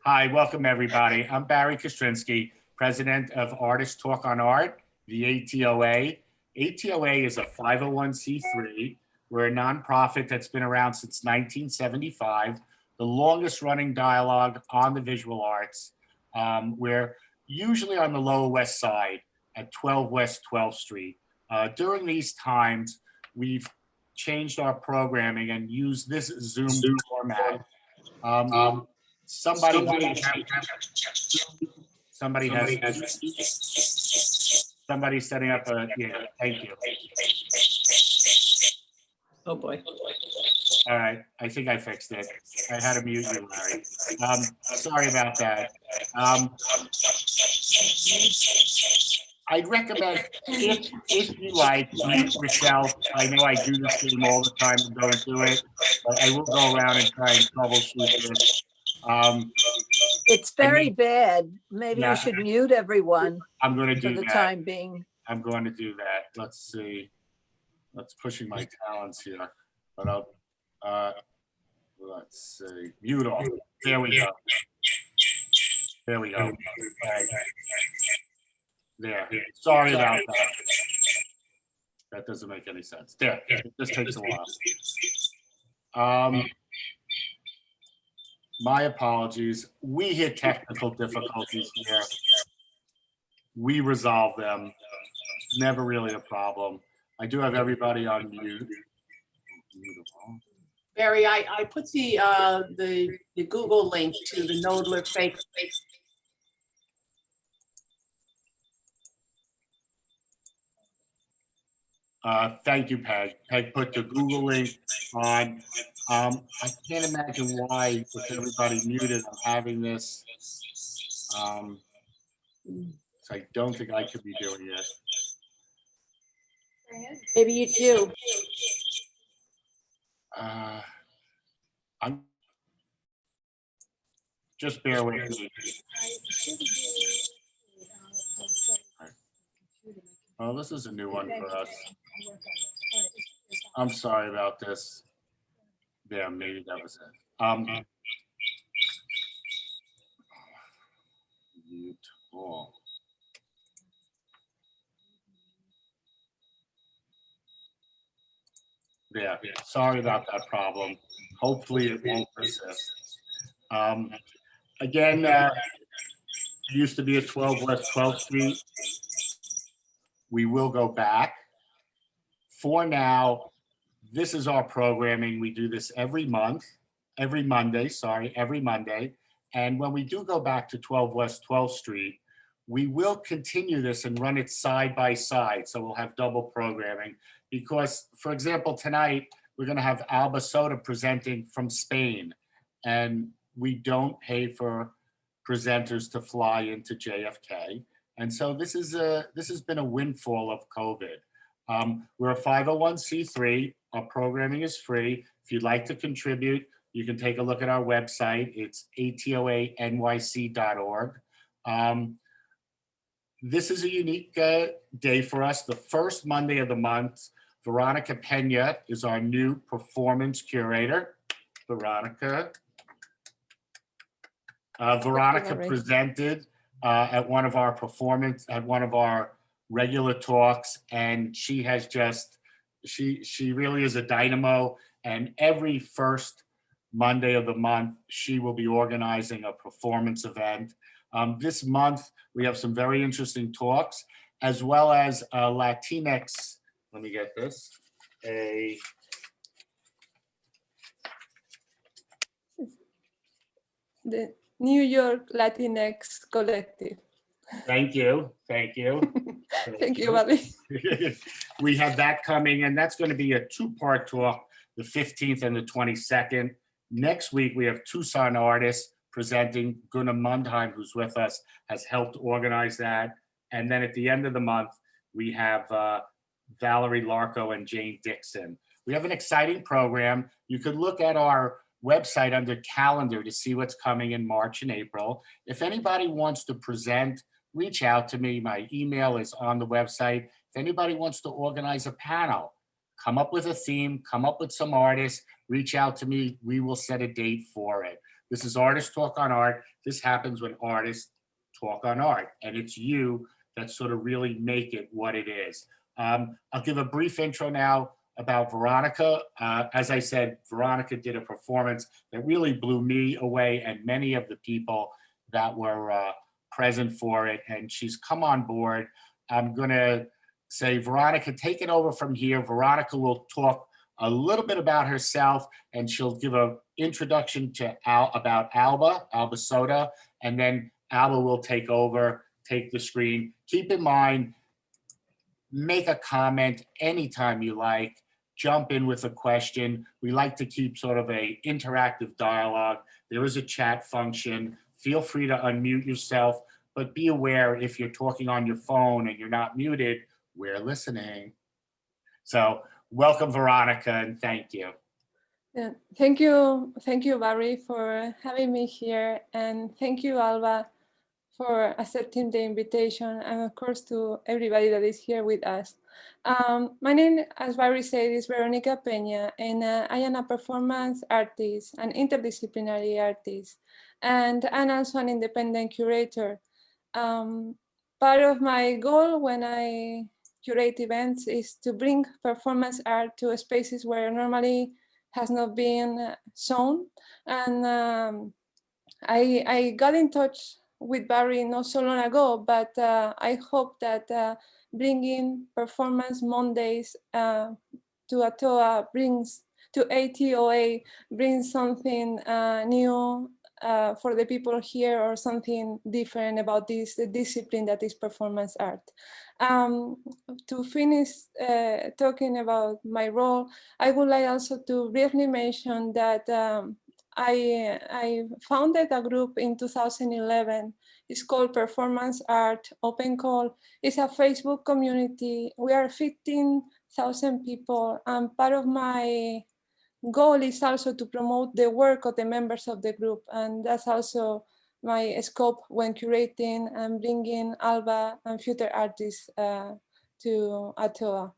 Hi, welcome everybody. I'm Barry Kostrinsky, president of Artist Talk on Art, the ATOA. ATOA is a 501c3. We're a nonprofit that's been around since 1975, the longest running dialogue on the visual arts. We're usually on the Lower West Side at 12 West 12th Street. During these times, we've changed our programming and used this Zoom format. Somebody setting up a, yeah, thank you. Oh boy. All right, I think I fixed it. I had to mute you, Larry. Sorry about that. I'd recommend, if you like, mute yourself. I know I do this game all the time and go through it, but I will go around and try and troubleshoot this. It's very bad. Maybe Yeah. you should mute everyone I'm going to for do the that. time being. I'm going to do that. Let's see. Let's pushing my talents here. But let's see. Mute off. There we go. There we go. All right. There. Sorry about that. That doesn't make any sense. There. This takes a while. My apologies. We hit technical difficulties here. We resolve them. Never really a problem. I do have everybody on mute. Barry, I put the Google link to the Nodler fake. Thank you, Peg. Peg put the Google link on. I can't imagine why, with everybody muted, I'm having this. So I don't think I could be doing it. Maybe you do. I'm just bear with me. Oh, this is a new one for us. I'm sorry about this. Yeah, maybe that was it. Mute all. Yeah, sorry about that problem. Hopefully it won't persist. Again, it used to be at 12 West 12th Street. We will go back. For now, this is our programming. We do this every month, every Monday. And when we do go back to 12 West 12th Street, we will continue this and run it side by side. So we'll have double programming because, for example, tonight we're going to have Alba Soto presenting from Spain, and we don't pay for presenters to fly into JFK. And so this has been a windfall of COVID. We're a 501c3. Our programming is free. If you'd like to contribute, you can take a look at our website. It's atoanyc.org. This is a unique day for us. The first Monday of the month, Verónica Peña is our new performance curator. Verónica presented at one of our regular talks, and she has she really is a dynamo, and every first Monday of the month she will be organizing a performance event. This month we have some very interesting talks, as well as a Latinx, let me get this, The New York Latinx Collective. Thank you. Thank you, Bobby. We have that coming, and that's going to be a two-part talk, the 15th and the 22nd. Next week, we have Tucson artists presenting. Gunnar Mundheim, who's with us, has helped organize that. And then at the end of the month, we have Valerie Larco and Jane Dixon. We have an exciting program. You could look at our website under calendar to see what's coming in March and April. If anybody wants to present, reach out to me. My email is on the website. If anybody wants to organize a panel, come up with a theme, come up with some artists, reach out to me. We will set a date for it. This is Artist Talk on Art. This happens when artists talk on art, and it's you that sort of really make it what it is. I'll give a brief intro now about Veronica. As I said, Veronica did a performance that really blew me away and many of the people that were present for it, and she's come on board. I'm gonna say, Veronica, take it over from here. Veronica will talk a little bit about herself, and she'll give an introduction to about Alba Soto, and then Alba will take over, take the screen. Keep in mind, make a comment anytime you like, jump in with a question. We like to keep sort of a interactive dialogue. There is a chat function. Feel free to unmute yourself, but be aware if you're talking on your phone and you're not muted, we're listening. So welcome, Veronica, and thank you. Yeah, thank you, Barry, for having me here, and thank you, Alba, for accepting the invitation, and of course to everybody that is here with us. My name, as Barry said, is Verónica Peña, and I am a performance artist, an interdisciplinary artist, and I'm also an independent curator. Part of my goal when I curate events is to bring performance art to spaces where normally has not been shown. And I got in touch with Barry not so long ago, but I hope that bringing Performance Mondays to ATOA to ATOA brings something new for the people here, or something different about this discipline that is performance art. To finish talking about my role, I would like also to briefly mention that I founded a group in 2011. It's called Performance Art Open Call. It's a Facebook community. We are 15,000 people, and part of my goal is also to promote the work of the members of the group, and that's also my scope when curating and bringing Alba and future artists to ATOA.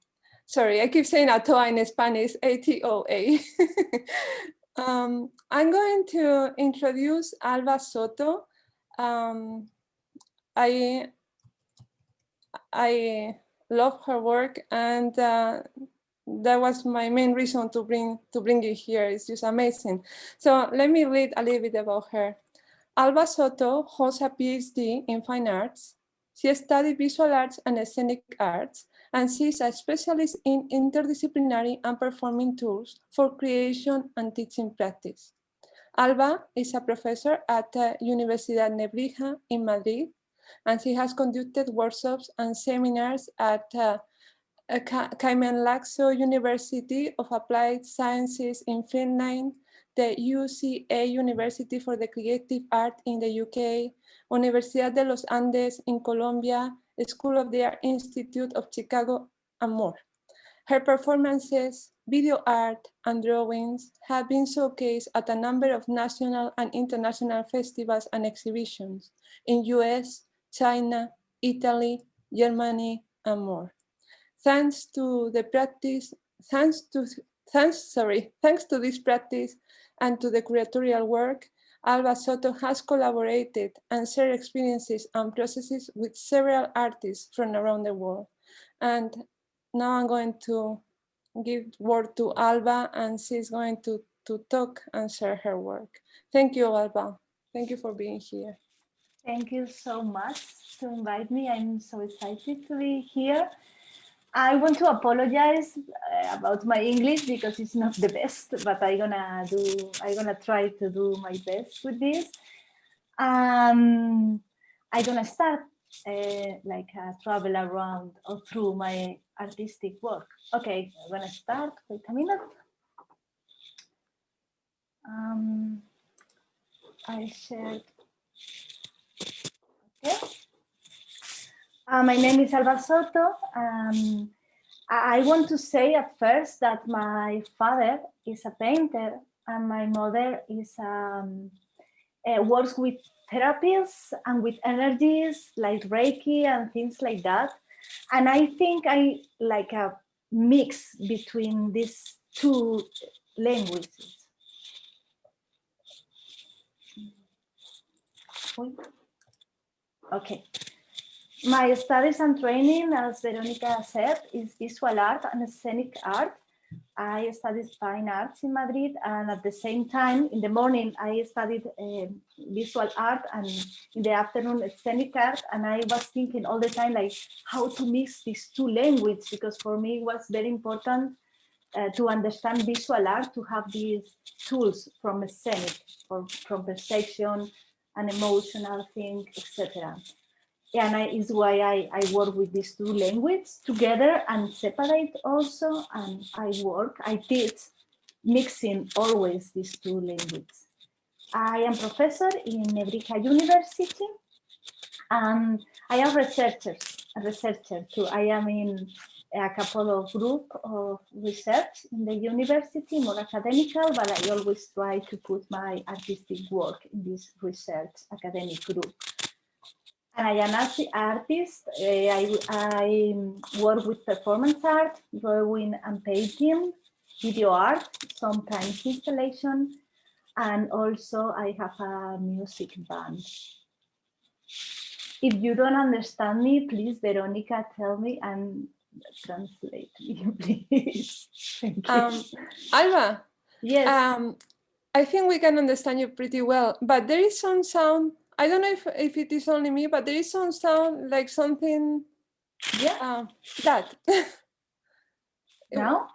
Sorry, I keep saying ATOA in Spanish, ATOA. I'm going to introduce Alba Soto. I love her work, and that was my main reason to bring it here. It's just amazing. So let me read a little bit about her. Alba Soto holds a Ph.D. in fine arts. She studied visual arts and scenic arts, and she is a specialist in interdisciplinary and performing tools for creation and teaching practice. Alba is a professor at Universidad Nebrija in Madrid, and she has conducted workshops and seminars at Laxo University of Applied Sciences in Finland, the UCA University for the Creative Art in the UK, Universidad de los Andes in Colombia, School of the Art Institute of Chicago, and more. Her performances, video art, and drawings have been showcased at a number of national and international festivals and exhibitions in US, China, Italy, Germany, and more. Thanks to this practice and to the curatorial work, Alba Soto has collaborated and shared experiences and processes with several artists from around the world. And now I'm going to give word to Alba, and she's going to talk and share her work. Thank you, Alba. Thank you for being here. Thank you so much to invite me. I'm so excited to be here. I want to apologize about my English because it's not the best, but I'm gonna try to do my best with this. I'm gonna start travel around or through my artistic work. Okay, I'm gonna start. Wait a minute. I shared. Okay. My name is Alba Soto. I want to say at first that my father is a painter and my mother is works with therapies and with energies like Reiki and things like that. And I think I like a mix between these two languages. Okay. My studies and training, as Verónica said, is visual art and scenic art. I studied fine arts in Madrid, and at the same time, in the morning, I studied visual art, and in the afternoon, scenic art. And I was thinking all the time, like, how to mix these two languages, because for me, it was very important to understand visual art, to have these tools from scenic, from perception, an emotional thing, etc. And is why I work with these two languages together and separate also. And I teach mixing always these two languages. I am professor in Nebrija University, and I am a researcher too. I am in a couple of group of research in the university, more academical, but I always try to put my artistic work in this research academic group. And I am an artist. I work with performance art, drawing and painting, video art, sometimes installation, and also I have a music band. If you don't understand me, please, Veronica, tell me and translate me, please. Thank you. Alba, Yes. I think we can understand you pretty well, but there is some sound. I don't know if it is only me, but there is some sound like something. Yeah. That. Now?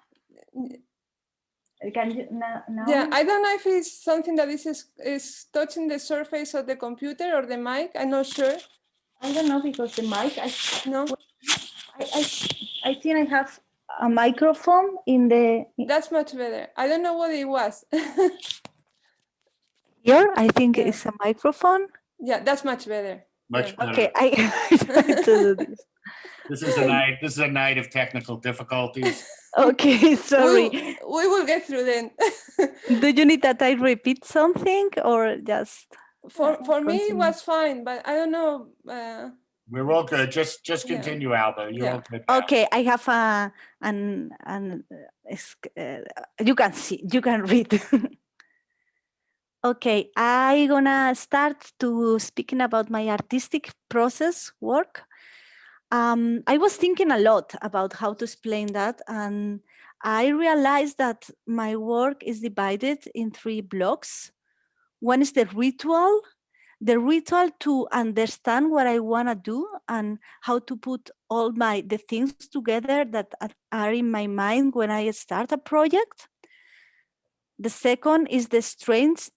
Can you now? Yeah, I don't know if it's something that is touching the surface of the computer or the mic. I'm not sure. I don't know, because the mic. No. I think I have a microphone in the. That's much better. I don't know what it was. Here, I think Yeah. it's a microphone. Yeah, that's much better. Much better. Okay, I try to do this. This is a night of technical difficulties. Okay, sorry. We will get through then. Do you need that I repeat something or just? For me, it continue? was fine, but I don't know. We're all good. Just continue, Alba. You're all good now. Okay, I have you can see, you can read. Okay, I'm gonna start to speaking about my artistic process work. I was thinking a lot about how to explain that, and I realized that my work is divided in 3 blocks. One is the ritual to understand what I want to do and how to put all the things together that are in my mind when I start a project. The second is the strangeness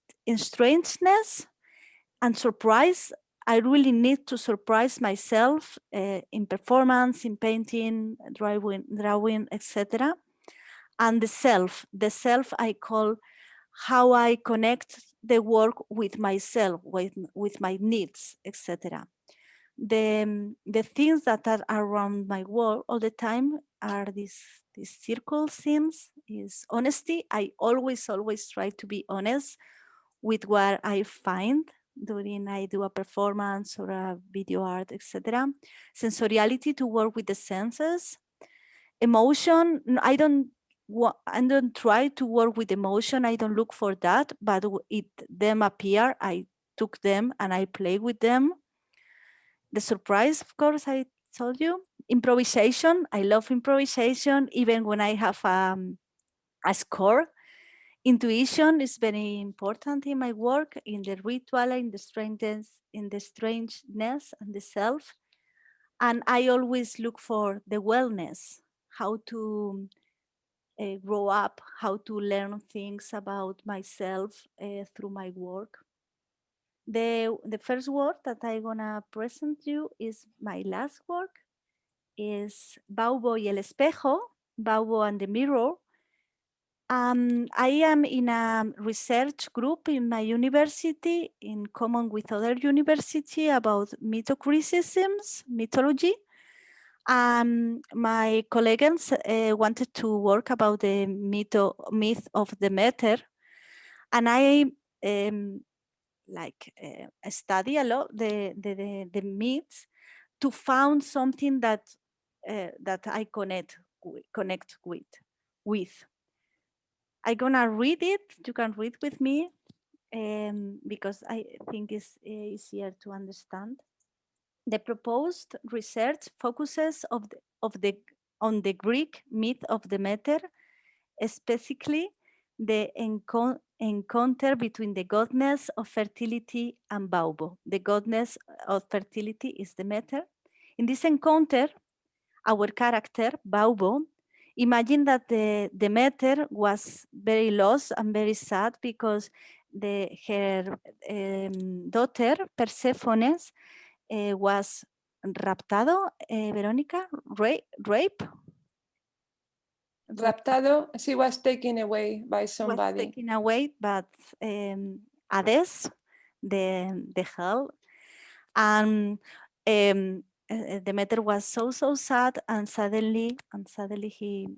and surprise. I really need to surprise myself in performance, in painting, drawing, etc. And the self I call how I connect the work with myself, with my needs, etc. The things that are around my work all the time are these circle things. Is honesty. I always try to be honest with what I find during I do a performance or a video art, etc. Sensoriality, to work with the senses. Emotion, I don't try to work with emotion. I don't look for that, but them appear. I took them and I play with them. The surprise, of course, I told you. Improvisation, I love improvisation, even when I have a score. Intuition is very important in my work, in the ritual, in the strangeness, and the self. And I always look for the wellness, how to grow up, how to learn things about myself through my work. The first work that I'm gonna present you is my last work, is Vulva y el espejo, Vulva and the mirror. I am in a research group in my university, in common with other university, about mythocriticisms, mythology. My colleagues wanted to work about the myth of Demeter, and I study a lot the myths to found something that I connect with. I'm gonna read it. You can read with me. because I think it's easier to understand. The proposed research focuses on the Greek myth of Demeter, specifically the encounter between the goddess of fertility and Baubo. The goddess of fertility is Demeter. In this encounter, our character, Baubo, imagined that the Demeter was very lost and very sad because her daughter, Persephone, was raptado, Verónica, rape? Raptado, she was taken away by Was somebody. taken away, but Hades, the hell, and Demeter was so sad, and suddenly he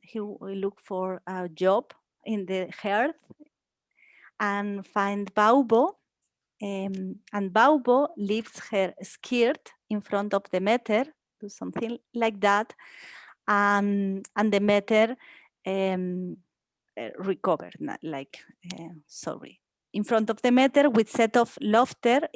looked for a job in the earth and find Baubo, and Baubo lifts her skirt in front of Demeter, do something like that, and Demeter recovered, sorry, in front of Demeter with set of laughter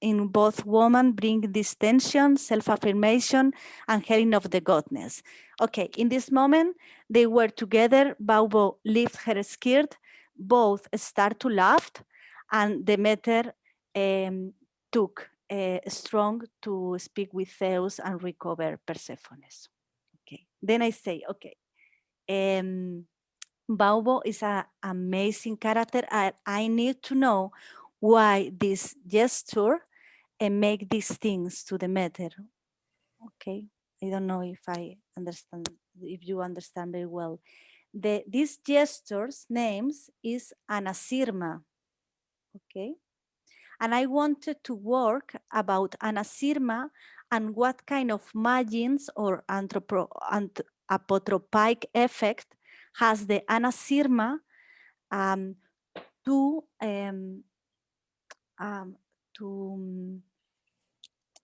in both women bring this tension, self-affirmation, and healing of the goddess. Okay, in this moment, they were together, Baubo lifts her skirt, both start to laugh, and Demeter took strong to speak with Zeus and recover Persephone. Okay, then I say, okay, Baubo is an amazing character. I need to know why this gesture make these things to Demeter. Okay, I don't know if I understand, if you understand very well. This gesture's names is Anasirma. Okay, and I wanted to work about Anasirma and what kind of margins or apotropic effect has the Anasirma to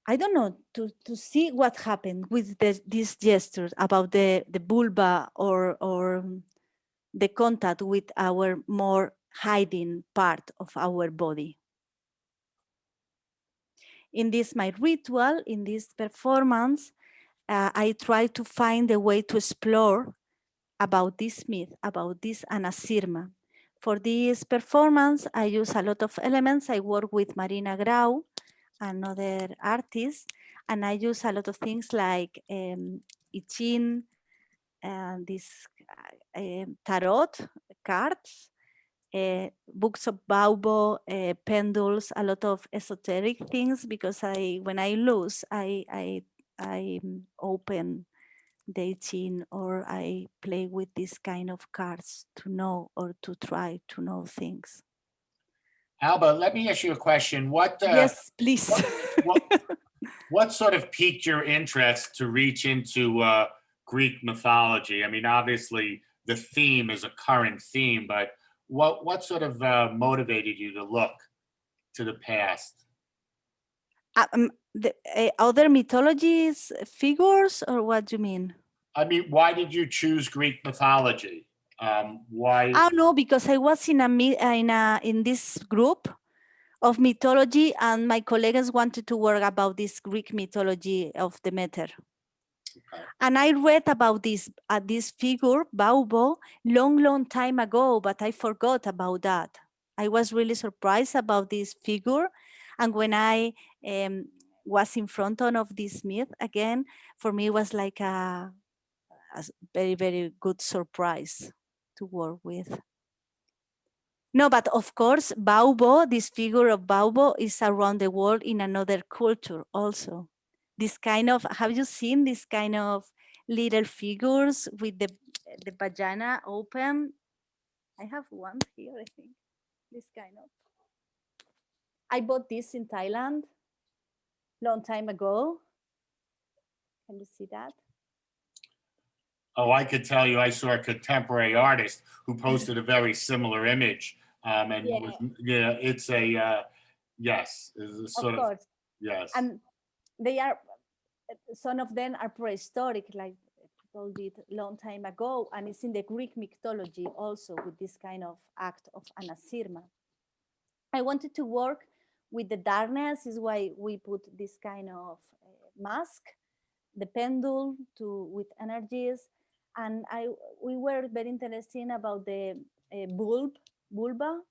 I don't know, to see what happened with these gestures about the vulva or the contact with our more hiding part of our body. In this my ritual, in this performance, I try to find a way to explore about this myth, about this Anasirma. For this performance, I use a lot of elements. I work with Marina Grau, another artist, and I use a lot of things like I Ching, this tarot cards, books of Baubo, pendles, a lot of esoteric things, because when I lose, I open the I Ching, or I play with this kind of cards to know or to try to know things. Alba, let me ask you a question. Yes, please. What sort of piqued your interest to reach into Greek mythology? I mean, obviously the theme is a current theme, but what sort of motivated you to look to the past? The other mythologies figures, or what do you mean? I mean, why did you choose Greek mythology? Why? Oh no, because I was in this group of mythology, and my colleagues wanted to work about this Greek mythology of Demeter. Okay. And I read about this figure, Baubo, long time ago, but I forgot about that. I was really surprised about this figure. And when I was in front of this myth again, for me it was like a very, very good surprise to work with. No, but of course, Baubo, this figure of Baubo is around the world in another culture also. This kind of, have you seen this kind of little figures with the vagina open? I have one here, I think. This kind of. I bought this in Thailand long time ago. Can you see that? Oh, I could tell you, I saw a contemporary artist who posted a very similar image. And yeah, it's a, yes, it's sort of, yes. And they are, some of them are prehistoric, like people did long time ago, and it's in the Greek mythology also with this kind of act of Anasirma. I wanted to work with the darkness, is why we put this kind of mask, the pendulum with energies. And we were very interested about the vulva,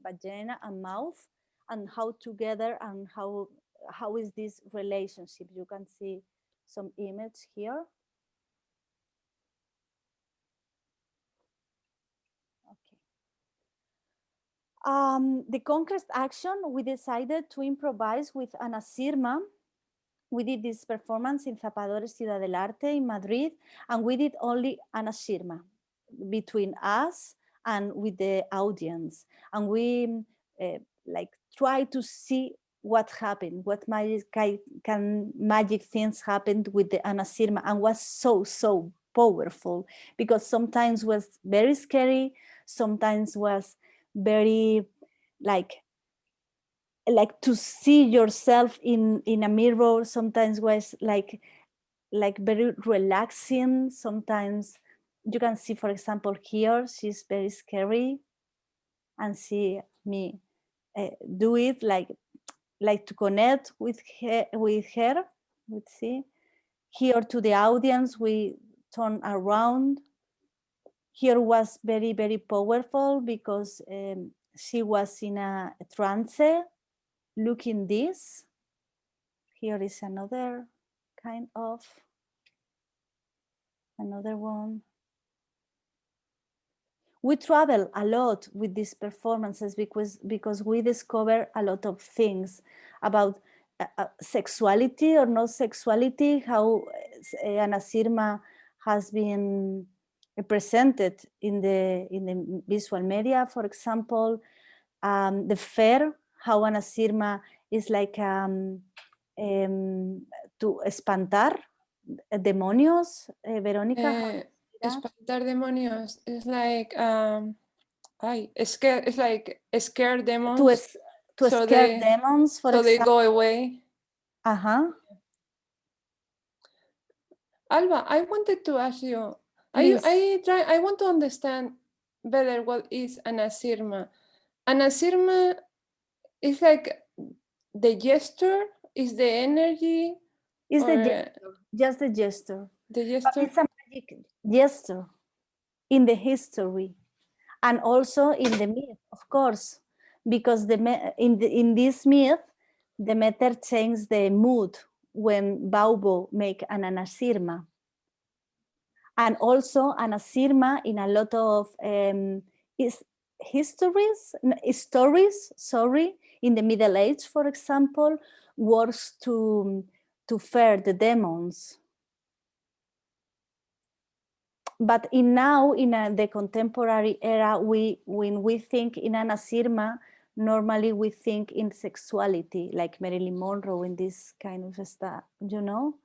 vagina and mouth, and how together, and how is this relationship. You can see some image here. The concrete action, we decided to improvise with Ana Sirma. We did this performance in Zapadores Ciudad del Arte in Madrid, and we did only Ana Sirma between us and with the audience. And we like try to see what happened, what magic things happened with the Ana Sirma, and was so powerful, because sometimes was very scary, sometimes was very like to see yourself in a mirror, sometimes was like very relaxing. Sometimes you can see, for example, here she's very scary, and see me do it like to connect with her. Let's see here, to the audience we turn around. Here was very powerful, because she was in a trance looking this. Here is another kind of, another one. We travel a lot with these performances, because we discover a lot of things about sexuality or no sexuality, how Ana Sirma has been presented in the visual media, for example. The fair, how Ana Sirma is like to espantar demonios. Verónica, Espantar demonios is like scare. It's like scare demons. to so scare they- demons, for so they example. go away. Alba, I wanted to ask you. I want to understand better what is Ana Sirma. Ana Sirma is like the gesture, is the energy, Is the or gesture, just the gesture. the But gesture? it's a magic gesture in the history, and also in the myth, of course, because in this myth, Demeter changed the mood when Baubo make an Ana Sirma. And also Ana Sirma in a lot of stories, in the Middle Age, for example, works to fear the demons. But now in the contemporary era, when we think in Ana Sirma, normally we think in sexuality, like Marilyn Monroe in this kind of stuff, you know.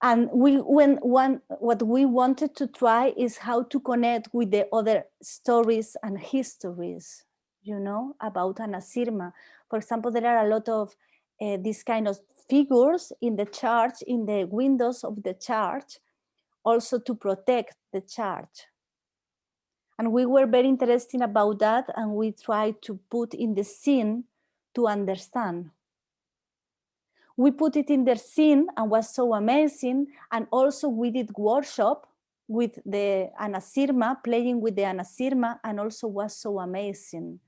And what we wanted to try is how to connect with the other stories and histories, you know, about Ana Sirma. For example, there are a lot of these kind of figures in the church, in the windows of the church, also to protect the church. And we were very interested about that, and we tried to put in the scene to understand. We put it in the scene and was so amazing. And also we did workshop with the Ana Sirma, playing with the Ana Sirma, and also was so amazing,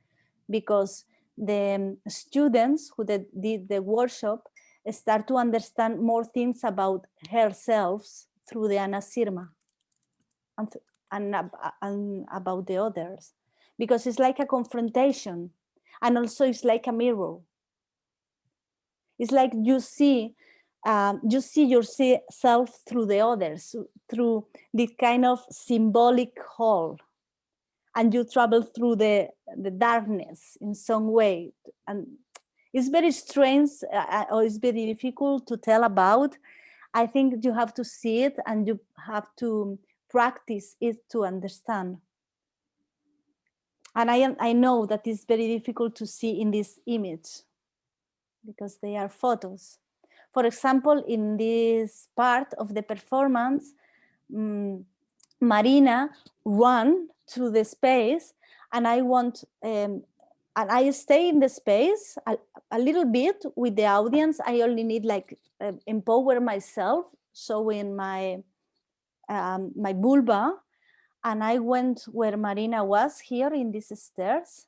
because the students who did the workshop start to understand more things about herself through the Ana Sirma and about the others, because it's like a confrontation, and also it's like a mirror. It's like you see yourself through the others, through this kind of symbolic hall, and you travel through the darkness in some way. And it's very strange, or it's very difficult to tell about. I think you have to see it, and you have to practice it to understand. And I know that it's very difficult to see in this image, because they are photos. For example, in this part of the performance, Marina ran through the space, and I want and I stay in the space a little bit with the audience. I only need like empower myself, showing my my vulva. And I went where Marina was here in these stairs.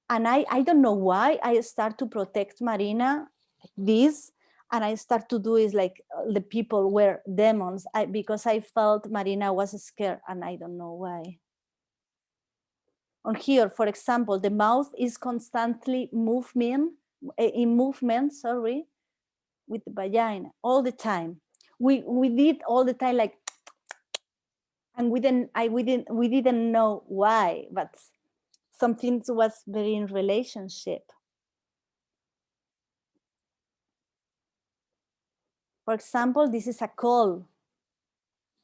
And I don't know why I start to protect Marina like this. And I start to do is like the people were demons because I felt Marina was scared and I don't know why. On here, for example, the mouth is constantly in movement, sorry, with the vagina all the time. We did all the time like, and we didn't know why, but something was very in relationship. For example, this is a call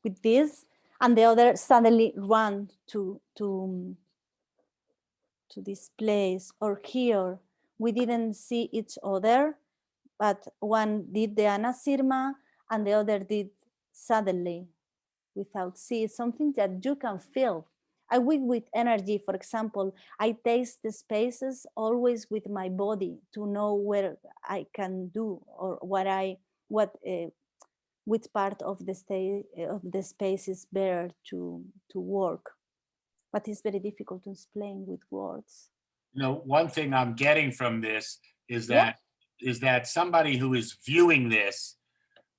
with this, and the other suddenly run to this place. Or here, we didn't see each other, but one did the anasirma and the other did suddenly without see. Something that you can feel. I work with energy, for example. I taste the spaces always with my body to know where I can do or which part of the space is better to work. But it's very difficult to explain with words. You know, one thing I'm getting from this is Yeah. that somebody who is viewing this,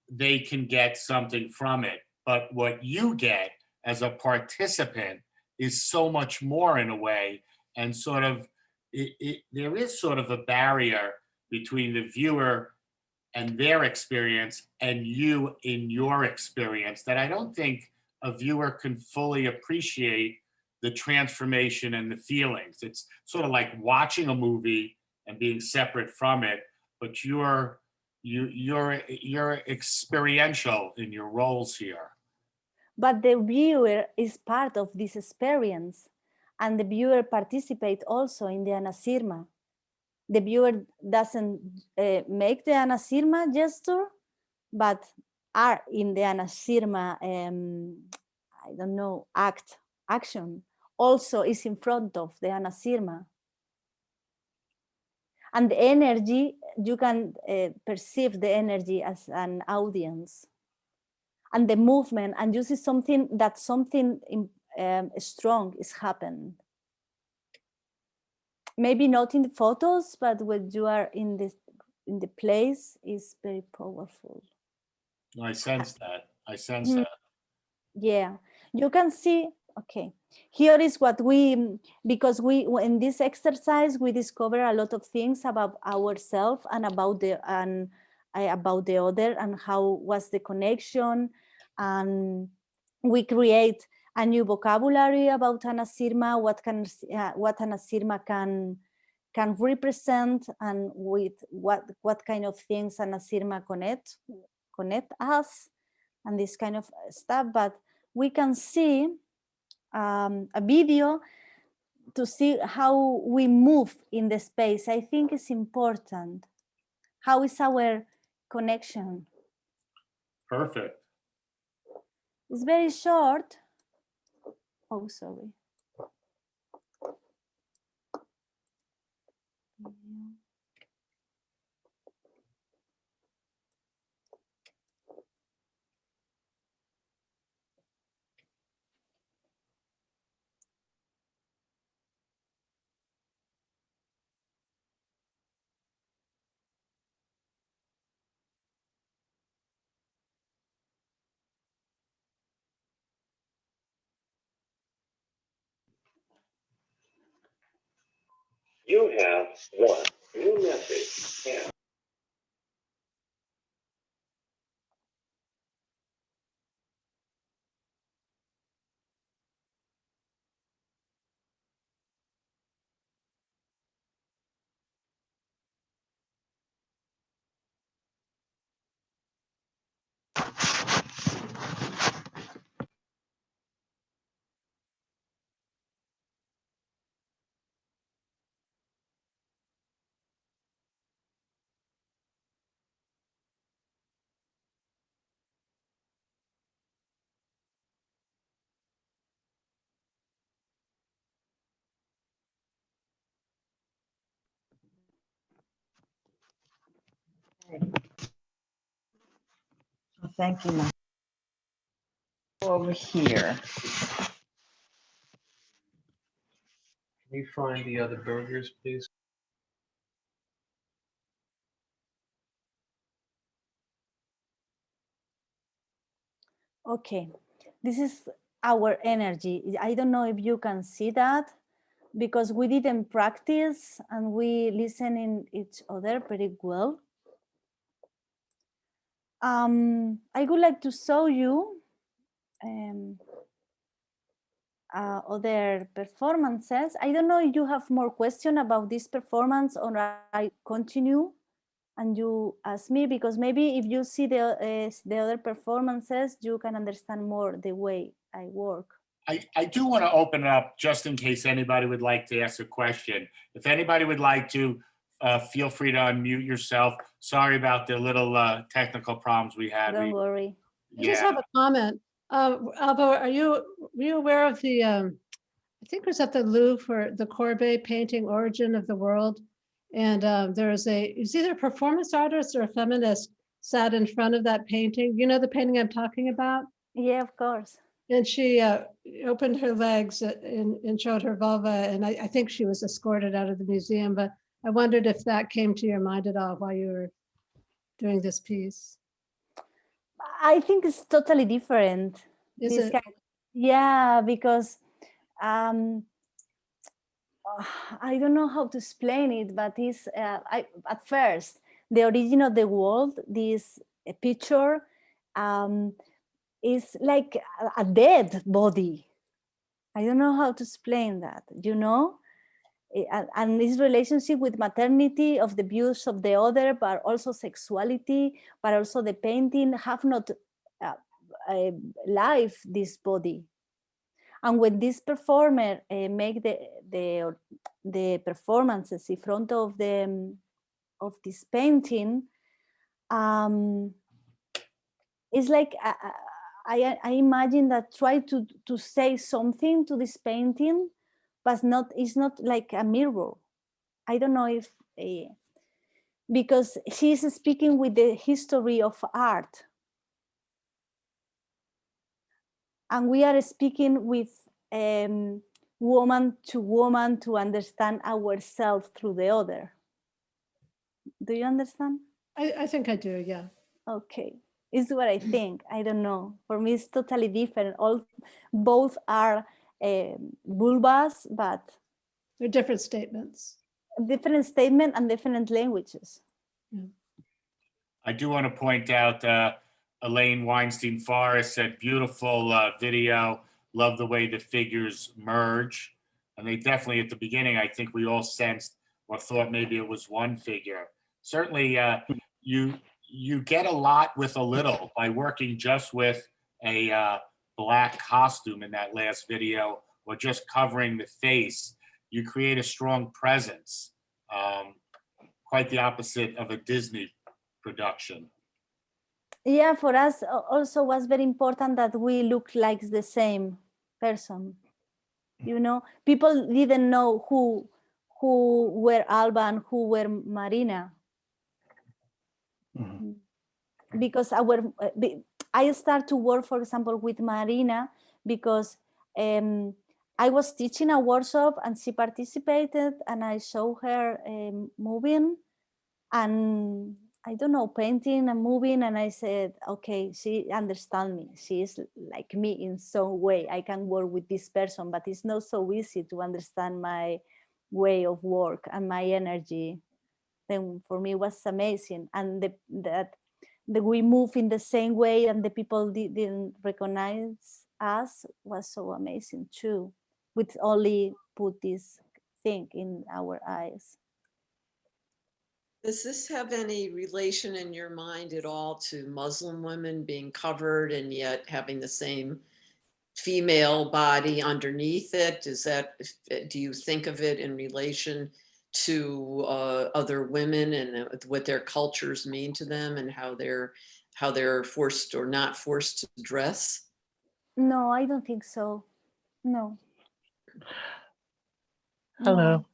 they can get something from it. But what you get as a participant is so much more in a way, and sort of there is sort of a barrier between the viewer and their experience and you in your experience that I don't think a viewer can fully appreciate the transformation and the feelings. It's sort of like watching a movie and being separate from it, but you're experiential in your roles here. But the viewer is part of this experience, and the viewer participates also in the anasirma. The viewer doesn't make the anasirma gesture, but are in the anasirma, I don't know, action. Also is in front of the anasirma. And the energy, you can perceive the energy as an audience. And the movement, and you see something strong is happening. Maybe not in the photos, but when you are in the place, is very powerful. I sense that. I sense that. Yeah, you can see. Okay, here is what because in this exercise we discover a lot of things about ourselves and about the other and how was the connection, and we create a new vocabulary about anasirma, what anasirma can represent, and with what kind of things anasirma connect us, and this kind of stuff. But we can see a video to see how we move in the space. I think it's important. How is our connection? Perfect. It's very short. Oh, sorry. You have one new message. And Thank you. Over here. Can you find the other burgers, please? Okay, this is our energy. I don't know if you can see that because we didn't practice and we listen in each other pretty well. I would like to show you other performances. I don't know if you have more question about this performance or I continue and you ask me, because maybe if you see the other performances, you can understand more the way I work. I do want to open it up just in case anybody would like to ask a question. If anybody would like to, feel free to unmute yourself. Sorry about the little technical problems we had. Don't worry. I just have a comment. Alba, were you aware of the, I think it was at the Louvre for the Courbet painting Origin of the World? And it's either a performance artist or a feminist sat in front of that painting. You know the painting I'm talking about? Yeah, of course. And she opened her legs and showed her vulva. And I think she was escorted out of the museum, but I wondered if that came to your mind at all while you were doing this piece. I think it's totally different. Is it? Yeah, because I don't know how to explain it, but it's at first the origin of the world. This picture is like a dead body. I don't know how to explain that. You know, and this relationship with maternity, of the views of the other, but also sexuality, but also the painting have not life this body. And when this performer make the performances in front of this painting, it's like I imagine that try to say something to this painting, but it's not like a mirror. I don't know if because she's speaking with the history of art. And we are speaking with woman to understand ourselves through the other. Do you understand? I think I do, yeah. Okay, it's what I think. I don't know. For me, it's totally different. Both are vulvas, but they're different statements. Different statement and different languages. Yeah. I do want to point out Elaine Weinstein-Forrest said, beautiful video. Love the way the figures merge. And they definitely, at the beginning, I think we all sensed or thought maybe it was one figure. Certainly, you get a lot with a little by working just with a black costume in that last video, or just covering the face. You create a strong presence, quite the opposite of a Disney production. Yeah, for us also was very important that we look like the same person. You know, people didn't know who were Alba and who were Marina. Mm-hmm. Because I start to work, for example, with Marina because I was teaching a workshop and she participated and I showed her moving and I don't know, painting and moving, and I said, okay, she understands me. She is like me in some way. I can work with this person, but it's not so easy to understand my way of work and my energy. Then for me it was amazing, and that we move in the same way and the people didn't recognize us was so amazing too. With only put this thing in our eyes. Does this have any relation in your mind at all to Muslim women being covered and yet having the same female body underneath it? Do you think of it in relation to other women and what their cultures mean to them and how they're forced or not forced to dress? No, I don't think so. No. Hello. No.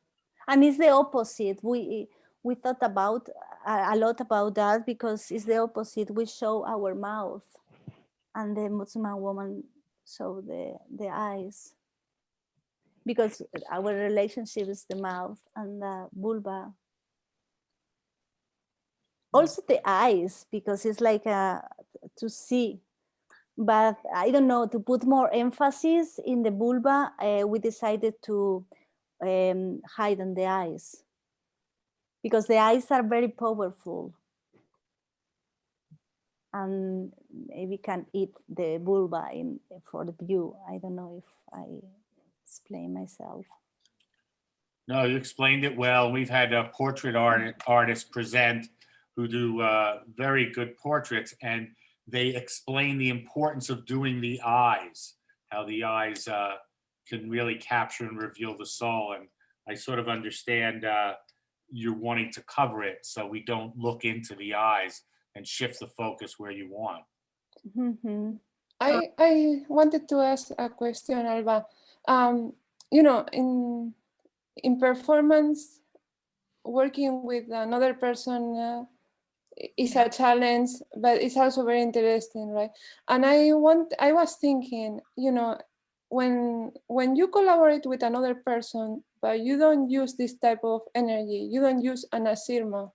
And it's the opposite. We we thought about a lot about that because it's the opposite. We show our mouth, and the Muslim woman show the eyes, because our relationship is the mouth and the vulva. Also the eyes, because it's like to see. But I don't know, to put more emphasis in the vulva, we decided to hide on the eyes, because the eyes are very powerful, and maybe can eat the vulva for the view. I don't know if I explain myself. No, you explained it well. We've had portrait artists present who do very good portraits, and they explain the importance of doing the eyes, how the eyes can really capture and reveal the soul. And I sort of understand you're wanting to cover it so we don't look into the eyes and shift the focus where you want. Mm-hmm. I wanted to ask a question, Alba. You know, in performance, working with another person is a challenge, but it's also very interesting, right? And I was thinking, you know, when you collaborate with another person, but you don't use this type of energy, you don't use an asirma,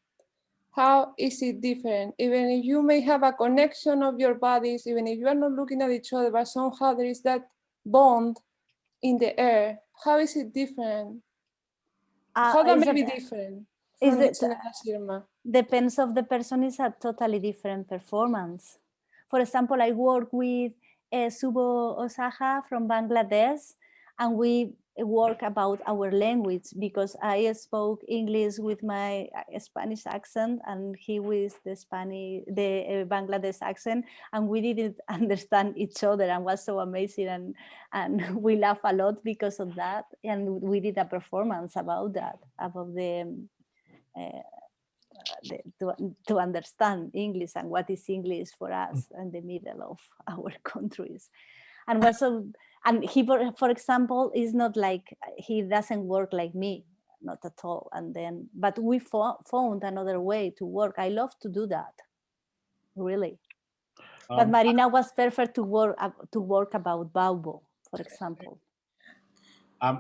how is it different? Even if you may have a connection of your bodies, even if you are not looking at each other, but somehow there is that bond in the air, how is it different? How that may be different from using an asirma? Depends of the person, is a totally different performance. For example, I work with Subo Osaha from Bangladesh, and we work about our language, because I spoke English with my Spanish accent, and he with the Bangladesh accent, and we didn't understand each other, and was so amazing, and we laugh a lot because of that, and we did a performance about that, about to understand English and what is English for us in the middle of our countries. And also, and he, for example, is not like, he doesn't work like me, not at all. And then, but we found another way to work. I love to do that, really. But Marina was perfect to work about Baubo, for example.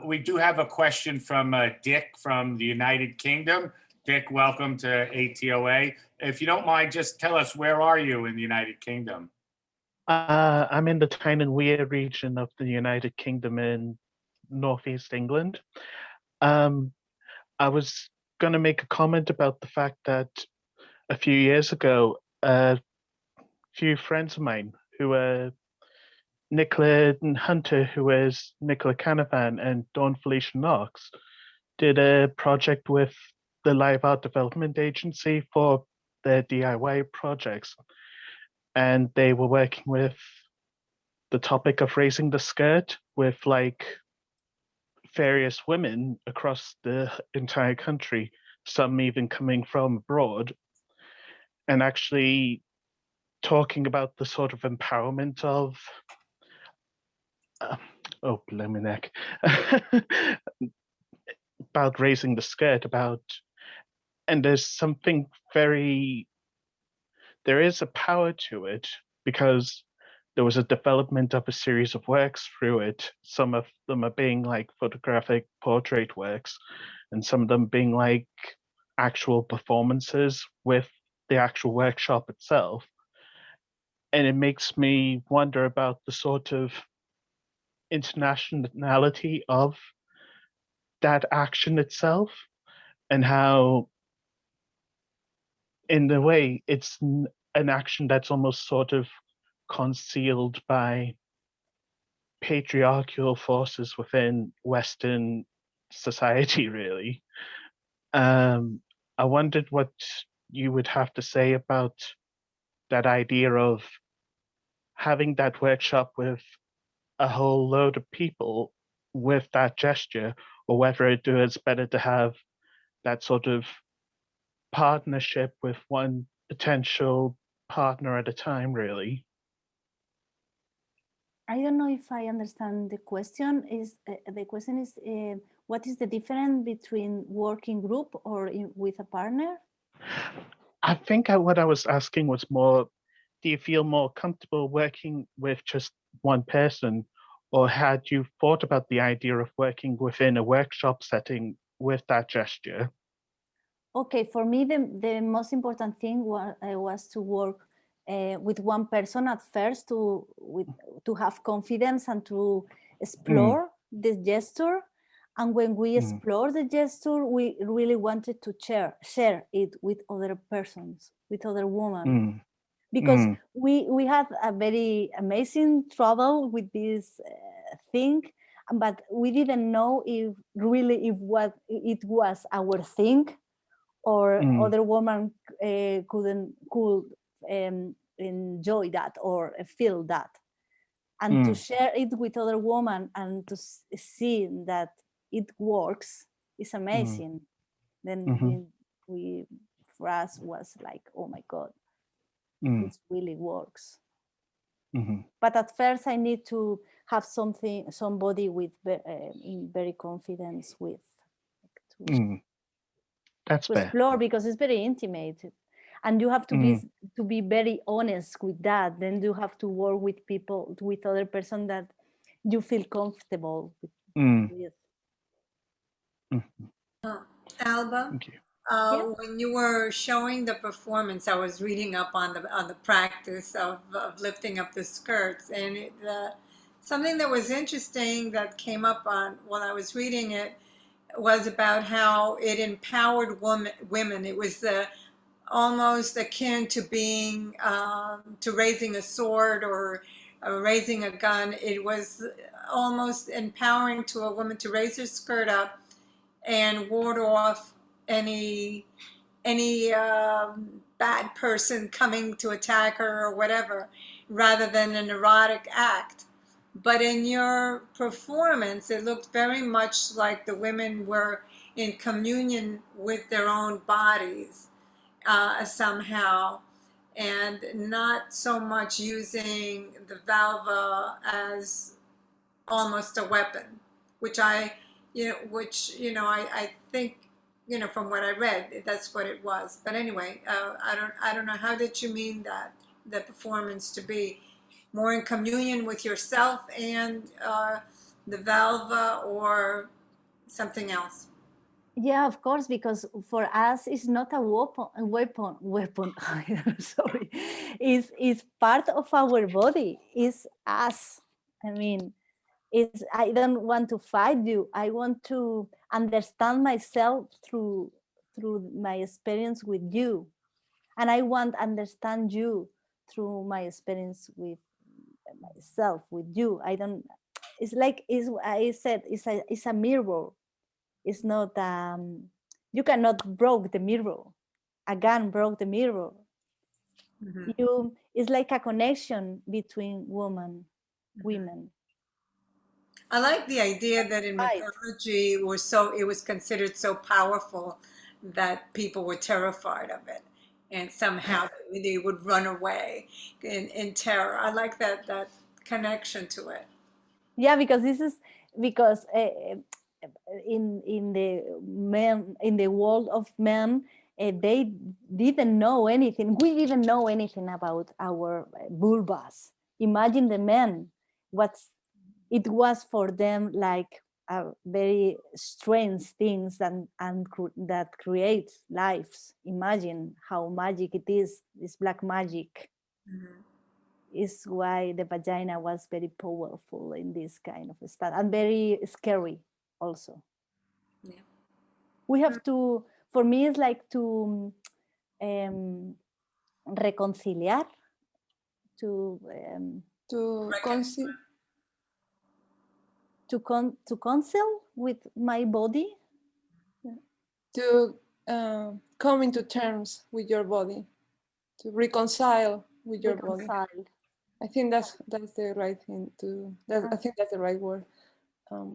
We do have a question from Dick from the United Kingdom. Dick, welcome to ATOA. If you don't mind, just tell us, where are you in the United Kingdom? I'm in the Tyne and Wear region of the United Kingdom in northeast England. I was going to make a comment about the fact that a few years ago, a few friends of mine who were Nicola Hunter, who is Nicola Canavan, and Dawn Felicia Knox, did a project with the Live Art Development Agency for their DIY projects. And they were working with the topic of raising the skirt with like various women across the entire country, some even coming from abroad, and actually talking about the sort of empowerment of oh, blow my neck, about raising the skirt, and there's something there is a power to it, because there was a development of a series of works through it. Some of them are being like photographic portrait works, and some of them being like actual performances with the actual workshop itself. And it makes me wonder about the sort of internationality of that action itself, and how, in a way, it's an action that's almost sort of concealed by patriarchal forces within Western society, really. I wondered what you would have to say about that idea of having that workshop with a whole load of people with that gesture, or whether it is better to have that sort of partnership with one potential partner at a time, really. I don't know if I understand the question. The question is what is the difference between working group or with a partner? I think what I was asking was more, do you feel more comfortable working with just one person, or had you thought about the idea of working within a workshop setting with that gesture? Okay, for me, the most important thing was to work with one person at first to have confidence and to explore the gesture. And when we explore the gesture, we really wanted to share it with other persons, with other women. Because we had a very amazing trouble with this thing, but we didn't know if what it was our thing, or other women could enjoy that or feel that, and to share it with other women and to see that it works is amazing. Then we for us was like, oh my god, this really works. But at first I need to have somebody with very confidence with That's to fair. explore, because it's very intimate, and you have to be very honest with that. Then you have to work with people, with other person that you feel comfortable with. Alba, Thank you. when you were showing the performance, I was reading up on the practice of lifting up the skirts, and something that was interesting that came up on while I was reading it was about how it empowered women. It was almost akin to being to raising a sword or raising a gun. It was almost empowering to a woman to raise her skirt up and ward off any bad person coming to attack her or whatever, rather than an erotic act. But in your performance, it looked very much like the women were in communion with their own bodies somehow, and not so much using the vulva as almost a weapon, which I think, from what I read, that's what it was. But anyway, I don't know, how did you mean that the performance to be more in communion with yourself and the vulva, or something else? Yeah, of course, because for us it's not a weapon. Sorry, is part of our body. Is us. I mean, I don't want to fight you. I want to understand myself through my experience with you, and I want to understand you through my experience with myself with you. I don't. It's like I said. It's a mirror. It's not. You cannot broke the mirror. A gun broke the mirror. It's like a connection between women. I like the idea that in mythology it was considered so powerful that people were terrified of it, and somehow they would run away in terror. I like that connection to it. Yeah, because in the world of men, they didn't know anything. We didn't know anything about our vulvas. Imagine the men, it was for them like a very strange things that creates lives. Imagine how magic it is. It's black magic. Is why the vagina was very powerful in this kind of stuff, and very scary also. Yeah. We have to, for me, it's like to reconciliar, to counsel with my body, to come into terms with your body, to reconcile with your body. I think that's the right thing to. I think that's the right word.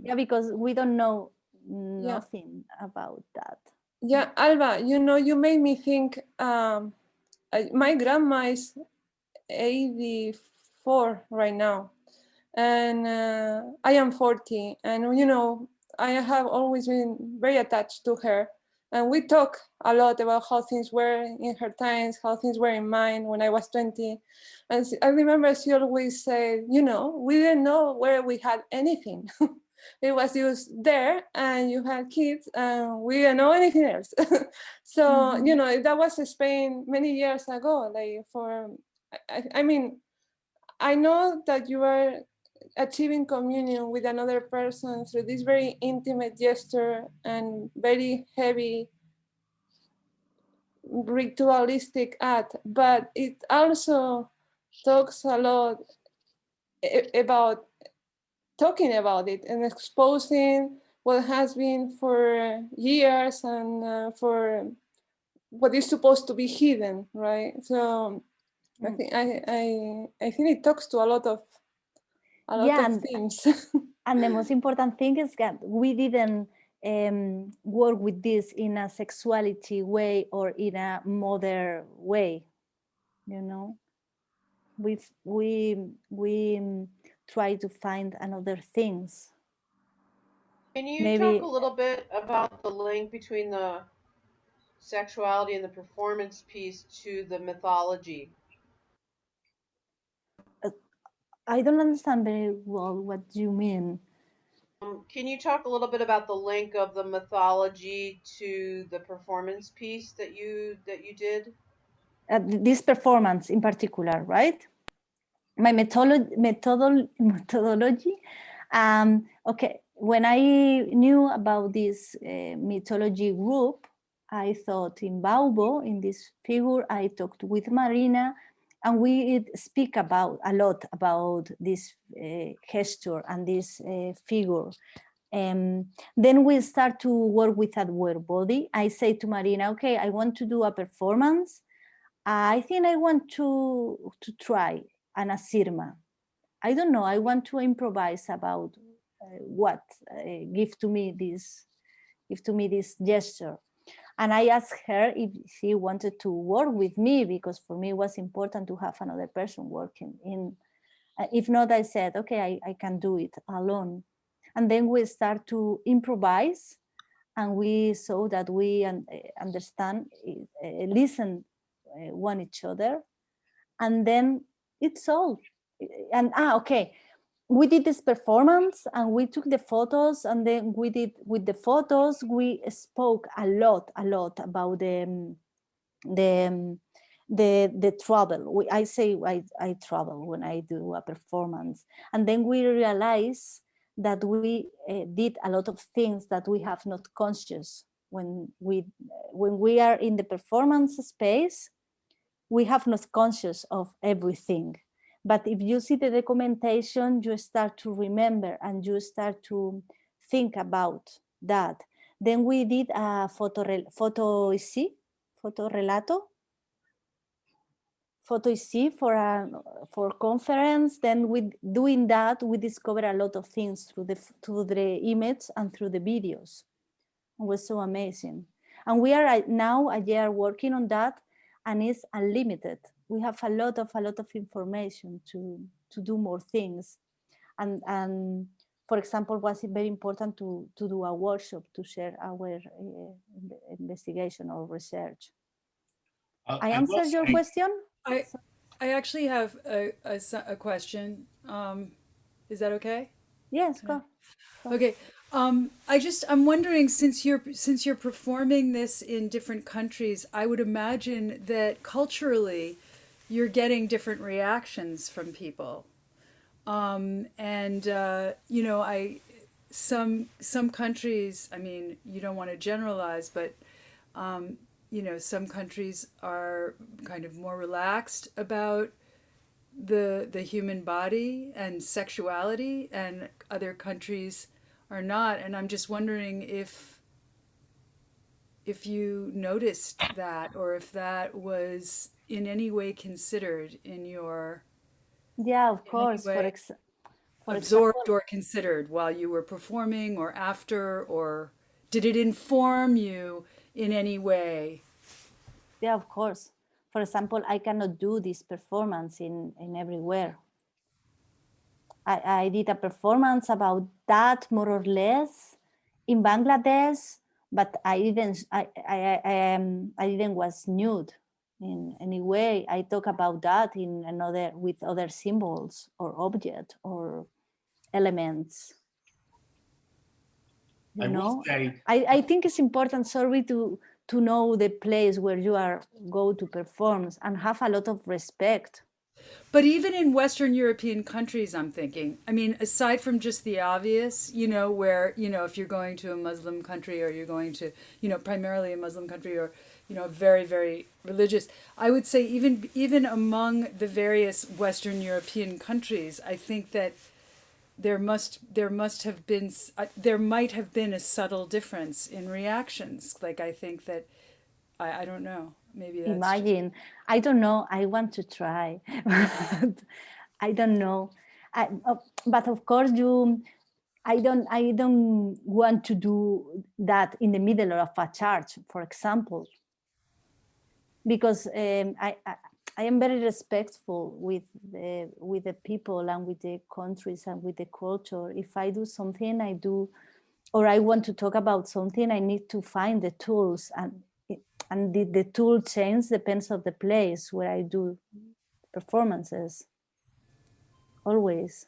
Yeah, because we don't know nothing about that. Yeah, Alba, you made me think. My grandma is 84 right now, and I am 40, and you know, I have always been very attached to her, and we talk a lot about how things were in her times, how things were in mine when I was 20. And I remember she always said, you know, we didn't know where we had anything. It was just there, and you had kids, and we didn't know anything else. So, you know, that was Spain many years ago. Like I mean, I know that you are achieving communion with another person through this very intimate gesture and very heavy ritualistic act, but it also talks a lot about talking about it and exposing what has been for years and for what is supposed to be hidden, right? So I think I think it talks to a lot of things. And the most important thing is that we didn't work with this in a sexuality way or in a modern way, you know. We try to find another things. Can you Maybe talk a little bit about the link between the sexuality and the performance piece to the mythology? I don't understand very well what you mean. Can you talk a little bit about the link of the mythology to the performance piece that you did? This performance in particular, right? My methodology. Okay, when I knew about this mythology group, I thought in Baubo, in this figure, I talked with Marina, and we speak about a lot about this gesture and this figure. Then we start to work with our body. I say to Marina, okay, I want to do a performance. I think I want to try an asirma. I don't know. I want to improvise about what give to me this gesture. And I asked her if she wanted to work with me, because for me it was important to have another person working in. If not, I said, okay, I can do it alone. And then we start to improvise, and we saw that we understand, listen one each other, and then it's all. And okay, we did this performance and we took the photos, and then we did with the photos, we spoke a lot about the trouble. I say I trouble when I do a performance, and then we realize that we did a lot of things that we have not conscious when we are in the performance space. We have not conscious of everything. But if you see the documentation, you start to remember and you start to think about that. Then we did a photorelatio for conference. Then with doing that, we discover a lot of things through the image and through the videos. It was so amazing. And we are now a year working on that, and it's unlimited. We have a lot of information to do more things. And for example, was it very important to do a workshop to share our investigation or research. I answered your question? I actually have a question. Is that okay? Yes, go. Okay. I'm wondering, since you're performing this in different countries, I would imagine that culturally you're getting different reactions from people. You know, some countries, I mean, you don't want to generalize, but you know, some countries are kind of more relaxed about the human body and sexuality, and other countries are not. And I'm just wondering if you noticed that, or if that was in any way considered in your, yeah, of course, for absorbed example, or considered while you were performing or after, or did it inform you in any way? Yeah, of course. For example, I cannot do this performance in everywhere. I did a performance about that, more or less, in Bangladesh, but I didn't was nude in any way. I talk about that in another with other symbols or object or elements. You know, I think it's important, sorry, to know the place where you are go to perform and have a lot of respect. But even in Western European countries, I'm thinking, I mean, aside from just the obvious, you know, where, you know, if you're going to a Muslim country or you're going to, you know, primarily a Muslim country or, you know, very, very religious, I would say even among the various Western European countries, I think that there might have been a subtle difference in reactions. Like, I think that, I don't know. Maybe that's Imagine, I don't know. I want to try. I don't know. But of course, I don't want to do that in the middle of a church, for example, because I am very respectful with the people and with the countries and with the culture. If I do something, I do, or I want to talk about something, I need to find the tools, and the tool change depends on the place where I do performances. Always.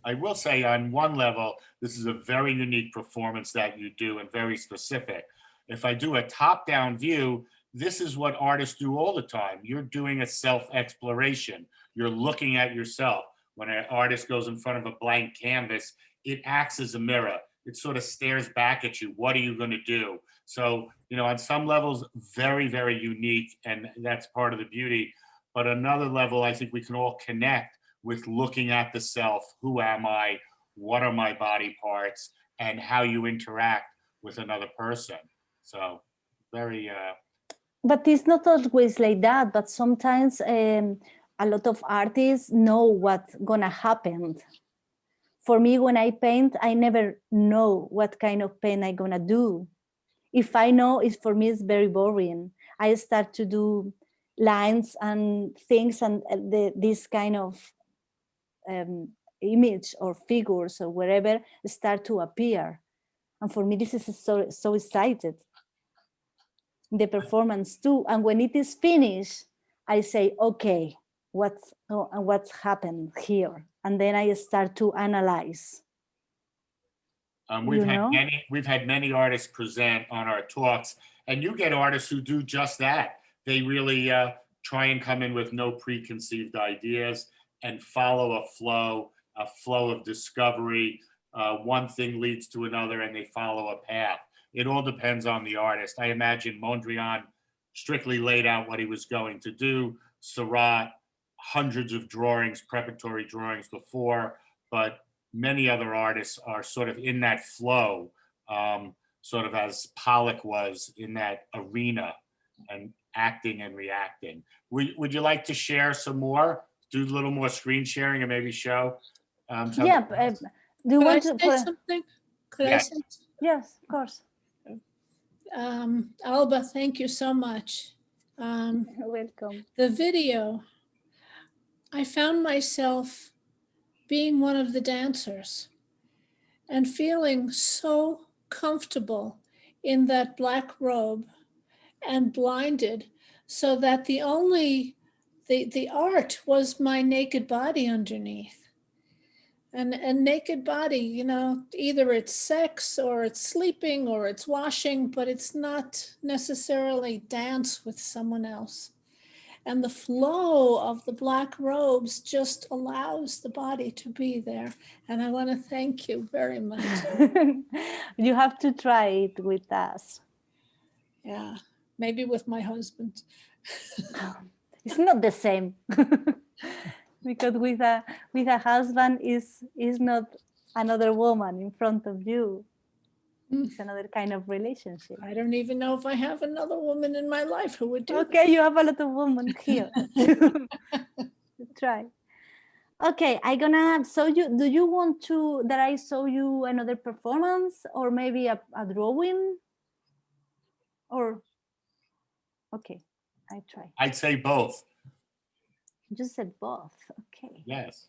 I will say on one level, this is a very unique performance that you do and very specific. If I do a top-down view, this is what artists do all the time. You're doing a self-exploration. You're looking at yourself. When an artist goes in front of a blank canvas, it acts as a mirror. It sort of stares back at you. What are you going to do? So, you know, on some levels, very, very unique, and that's part of the beauty. But another level, I think we can all connect with looking at the self. Who am I? What are my body parts? And how you interact with another person. So very... But it's not always like that. But sometimes a lot of artists know what's gonna happen. For me, when I paint, I never know what kind of paint I'm gonna do. If I know, for me, it's very boring. I start to do lines and things, and this kind of image or figures or wherever start to appear. And for me, this is so excited. The performance too. And when it is finished, I say, okay, what's happened here? And then I start to analyze. We've had many artists present on our talks, and you get artists who do just that. They really try and come in with no preconceived ideas and follow a flow of discovery. One thing leads to another, and they follow a path. It all depends on the artist. I imagine Mondrian strictly laid out what he was going to do. Seurat, hundreds of drawings, preparatory drawings before, but many other artists are sort of in that flow, sort of as Pollock was in that arena and acting and reacting. Would you like to share some more? Do a little more screen sharing and maybe show? Do you want to say something? Could I say? Yes, of course. Alba, thank you so much. Welcome. The video, I found myself being one of the dancers and feeling so comfortable in that black robe and blinded, so that the art was my naked body underneath. And naked body, you know, either it's sex or it's sleeping or it's washing, but it's not necessarily dance with someone else. And the flow of the black robes just allows the body to be there. And I want to thank you very much. You have to try it with us. Yeah, maybe with my husband. It's not the same. Because with a husband is not another woman in front of you. It's another kind of relationship. I don't even know if I have another woman in my life who would do Okay, you have a lot of women here. Try. Okay, I'm gonna show you. Do you want to that I show you another performance or maybe a drawing? Or okay, I try. I'd say both. You said both. Okay. Yes.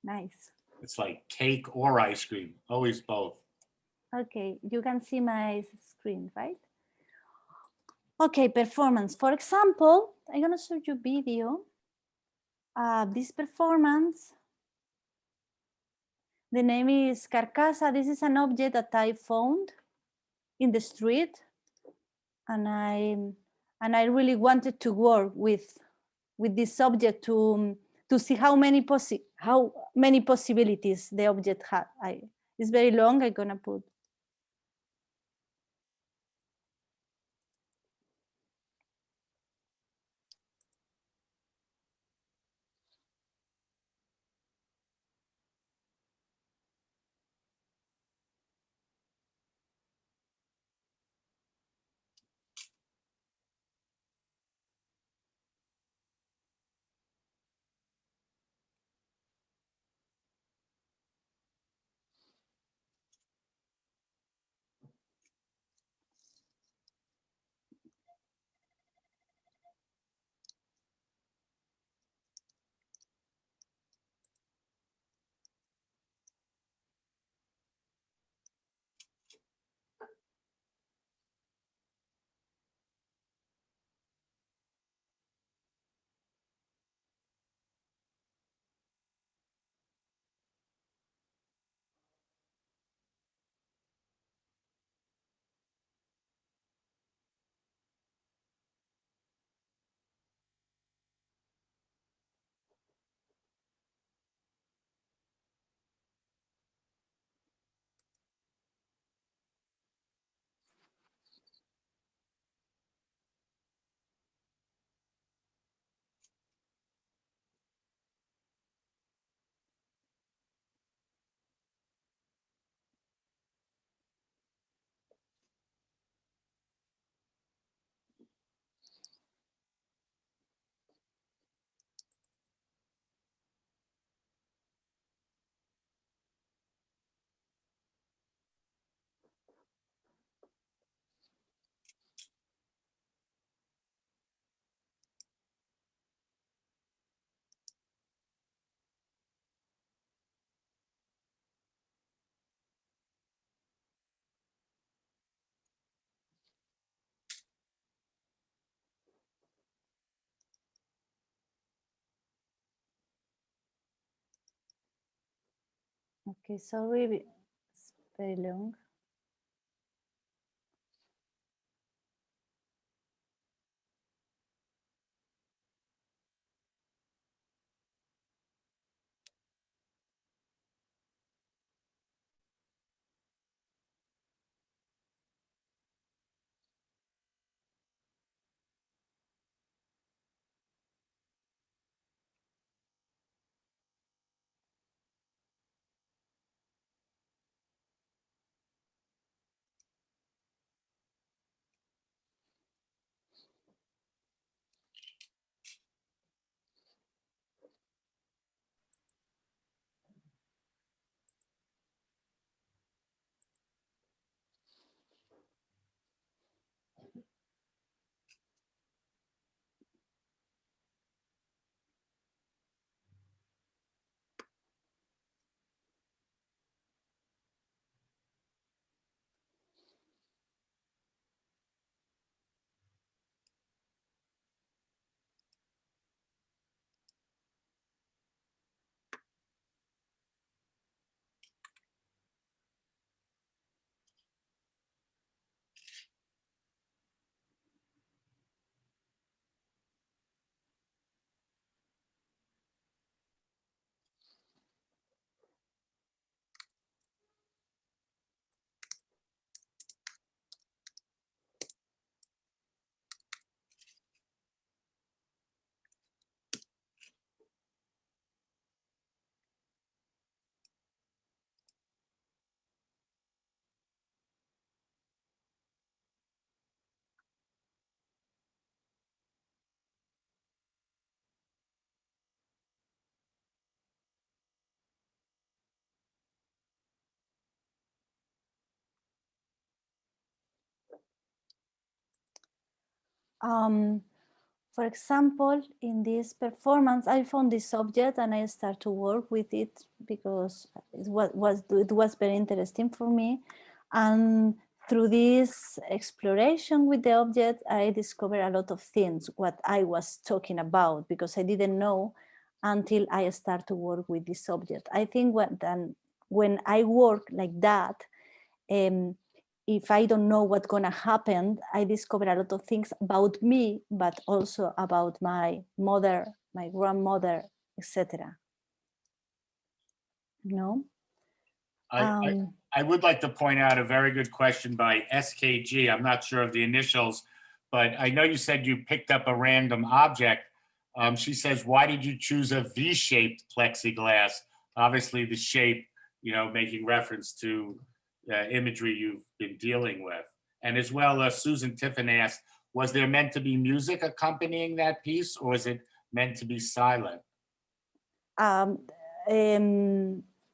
Nice. It's like cake or ice cream, always both. Okay, you can see my screen, right? Okay, performance. For example, I'm gonna show you video. This performance, the name is Carcasa. This is an object that I found in the street, and I really wanted to work with this object to see how many possibilities the object had. It's very long. I'm gonna put. Okay, sorry, it's very long. For example, in this performance, I found this object and I started to work with it because it was very interesting for me. And through this exploration with the object, I discovered a lot of things, what I was talking about, because I didn't know until I started to work with this object. I think when I work like that, if I don't know what's gonna happen, I discover a lot of things about me, but also about my mother, my grandmother, etc. No. I would like to point out a very good question by SKG. I'm not sure of the initials, but I know you said you picked up a random object. She says, why did you choose a V-shaped plexiglass? Obviously the shape, making reference to imagery you've been dealing with. And as well, Susan Tiffin asked, was there meant to be music accompanying that piece, or is it meant to be silent?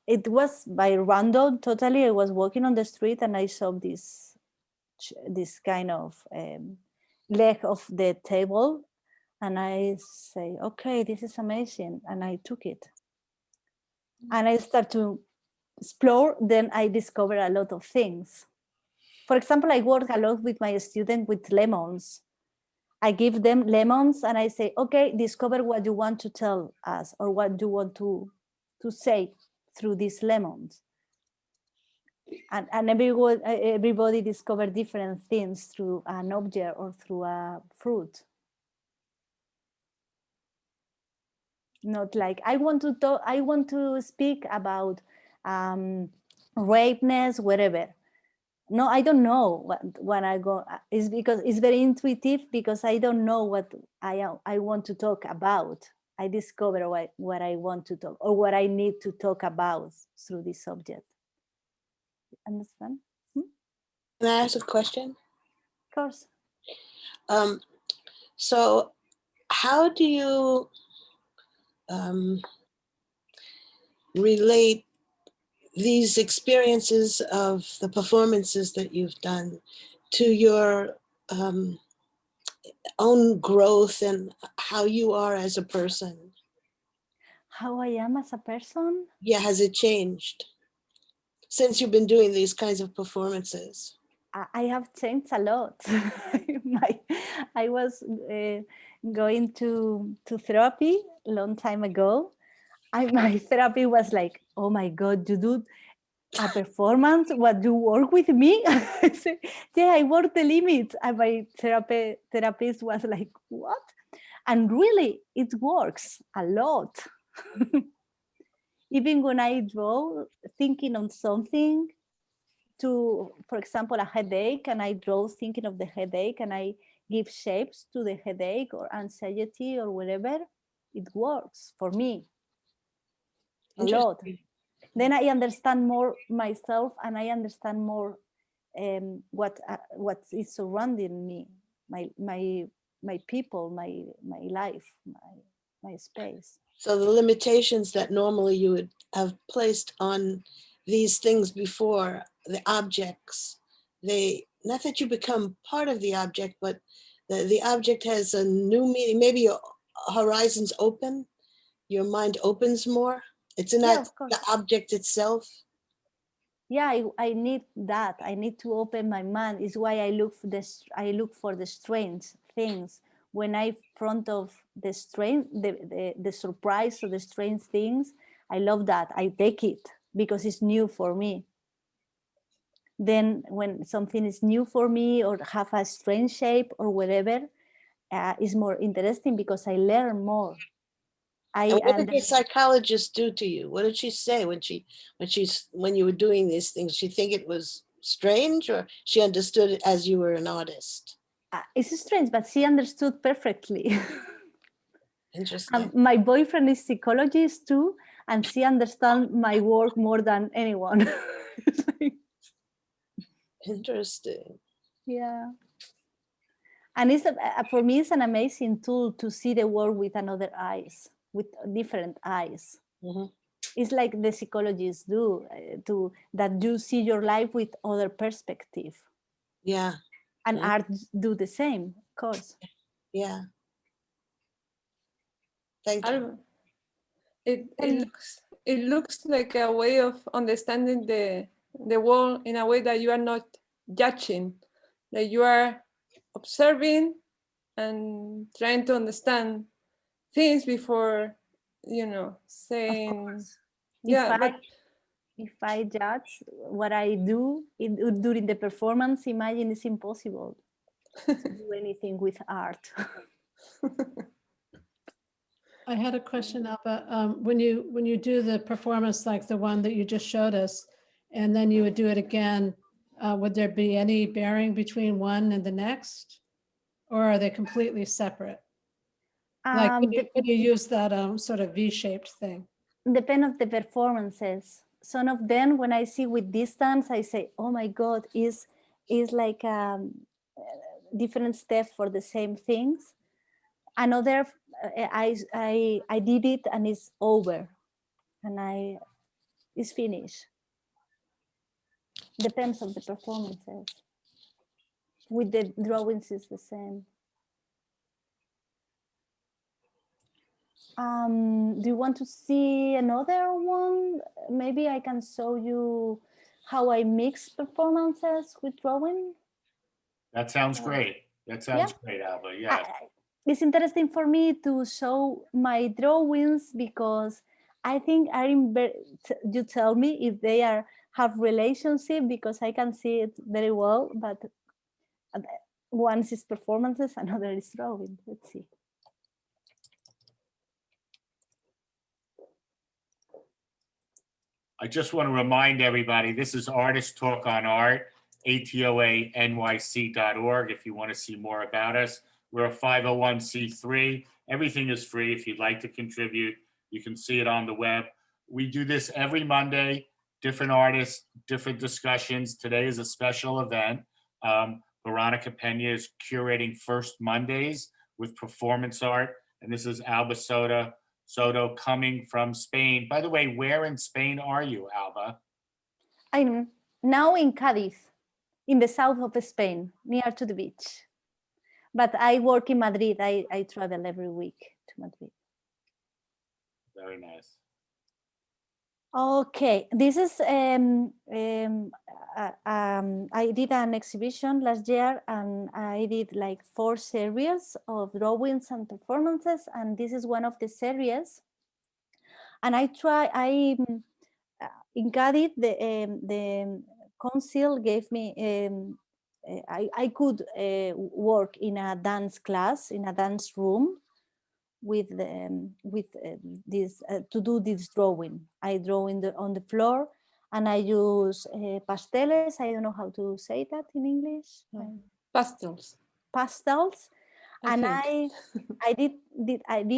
It was by random, totally. I was walking on the street and I saw this kind of leg of the table, and I say, okay, this is amazing, and I took it. And I start to explore, then I discover a lot of things. For example, I work a lot with my students with lemons. I give them lemons and I say, okay, discover what you want to tell us or what you want to say through these lemons. And everybody discover different things through an object or through a fruit. Not like I want to speak about rapeness, whatever. No, I don't know what I go. It's because it's very intuitive, because I don't know what I want to talk about. I discover what I want to talk or what I need to talk about through this subject. Understand? Can I ask a question? Of course. So how do you relate these experiences of the performances that you've done to your own growth and how you are as a person? How I am as a person? Yeah, has it changed since you've been doing these kinds of performances? I have changed a lot. I was going to therapy a long time ago. My therapy was like, oh my God, you do a performance, what you work with me? I said, yeah, I work the limits. And my therapist was like, what? And really, it works a lot. Even when I draw, thinking on something, for example, a headache, and I draw thinking of the headache, and I give shapes to the headache or anxiety or whatever, it works for me a lot. Then I understand more myself, and I understand more what is surrounding me, my people, my life, my space. So the limitations that normally you would have placed on these things before, the objects, not that you become part of the object, but the object has a new meaning. Maybe your horizons open, your mind opens more. It's not the object itself. Yeah, I need that. I need to open my mind. It's why I look for the strange things. When I front of the strange, the surprise or the strange things, I love that. I take it because it's new for me. Then when something is new for me or have a strange shape or whatever, it's more interesting because I learn more. And what did the psychologist do to you? What did she say when you were doing these things? She think it was strange, or she understood it as you were an artist? It's strange, but she understood perfectly. Interesting. My boyfriend is psychologist too, and she understands my work more than anyone. Interesting. Yeah. And for me, it's an amazing tool to see the world with another eyes, with different eyes. Mm-hmm. It's like the psychologists do, that you see your life with other perspective. Yeah. And art do the same, of course. Yeah. Thank you. Alba, it looks like a way of understanding the world in a way that you are not judging, that you are observing and trying to understand things before, saying, yeah, but If I judge what I do during the performance, imagine it's impossible to do anything with art. I had a question, Alba. When you do the performance like the one that you just showed us, and then you would do it again, would there be any bearing between one and the next, or are they completely separate? Like when you use that sort of V-shaped thing. Depend of the performances. Some of them, when I see with distance, I say, "Oh my God, is like different steps for the same things." Another, I did it and it's over, and it's finished. Depends on the performances. With the drawings, is the same. Do you want to see another one? Maybe I can show you how I mix performances with drawing. That sounds great. That sounds great, Alba. Yeah. It's interesting for me to show my drawings because I think you tell me if they have relationship, because I can see it very well, but one is performances, another is drawing. Let's see. I just want to remind everybody, this is Artist Talk on Art, ATOA-NYC.org if you want to see more about us. We're a 501c3. Everything is free. If you'd like to contribute, you can see it on the web. We do this every Monday, different artists, different discussions. Today is a special event. Verónica Peña is curating First Mondays with performance art, and this is Alba Soto coming from Spain. By the way, where in Spain are you, Alba? I'm now in Cádiz, in the south of Spain, near to the beach. But I work in Madrid. I travel every week to Madrid. Very nice. Okay, this is, I did an exhibition last year and I did like 4 series of drawings and performances, and this is one of the series. And in Cádiz, the council gave me, I could work in a dance class, in a dance room, with this to do this drawing. I draw on the floor, and I use pasteles. I don't know how to say that in English. Pastels. And I did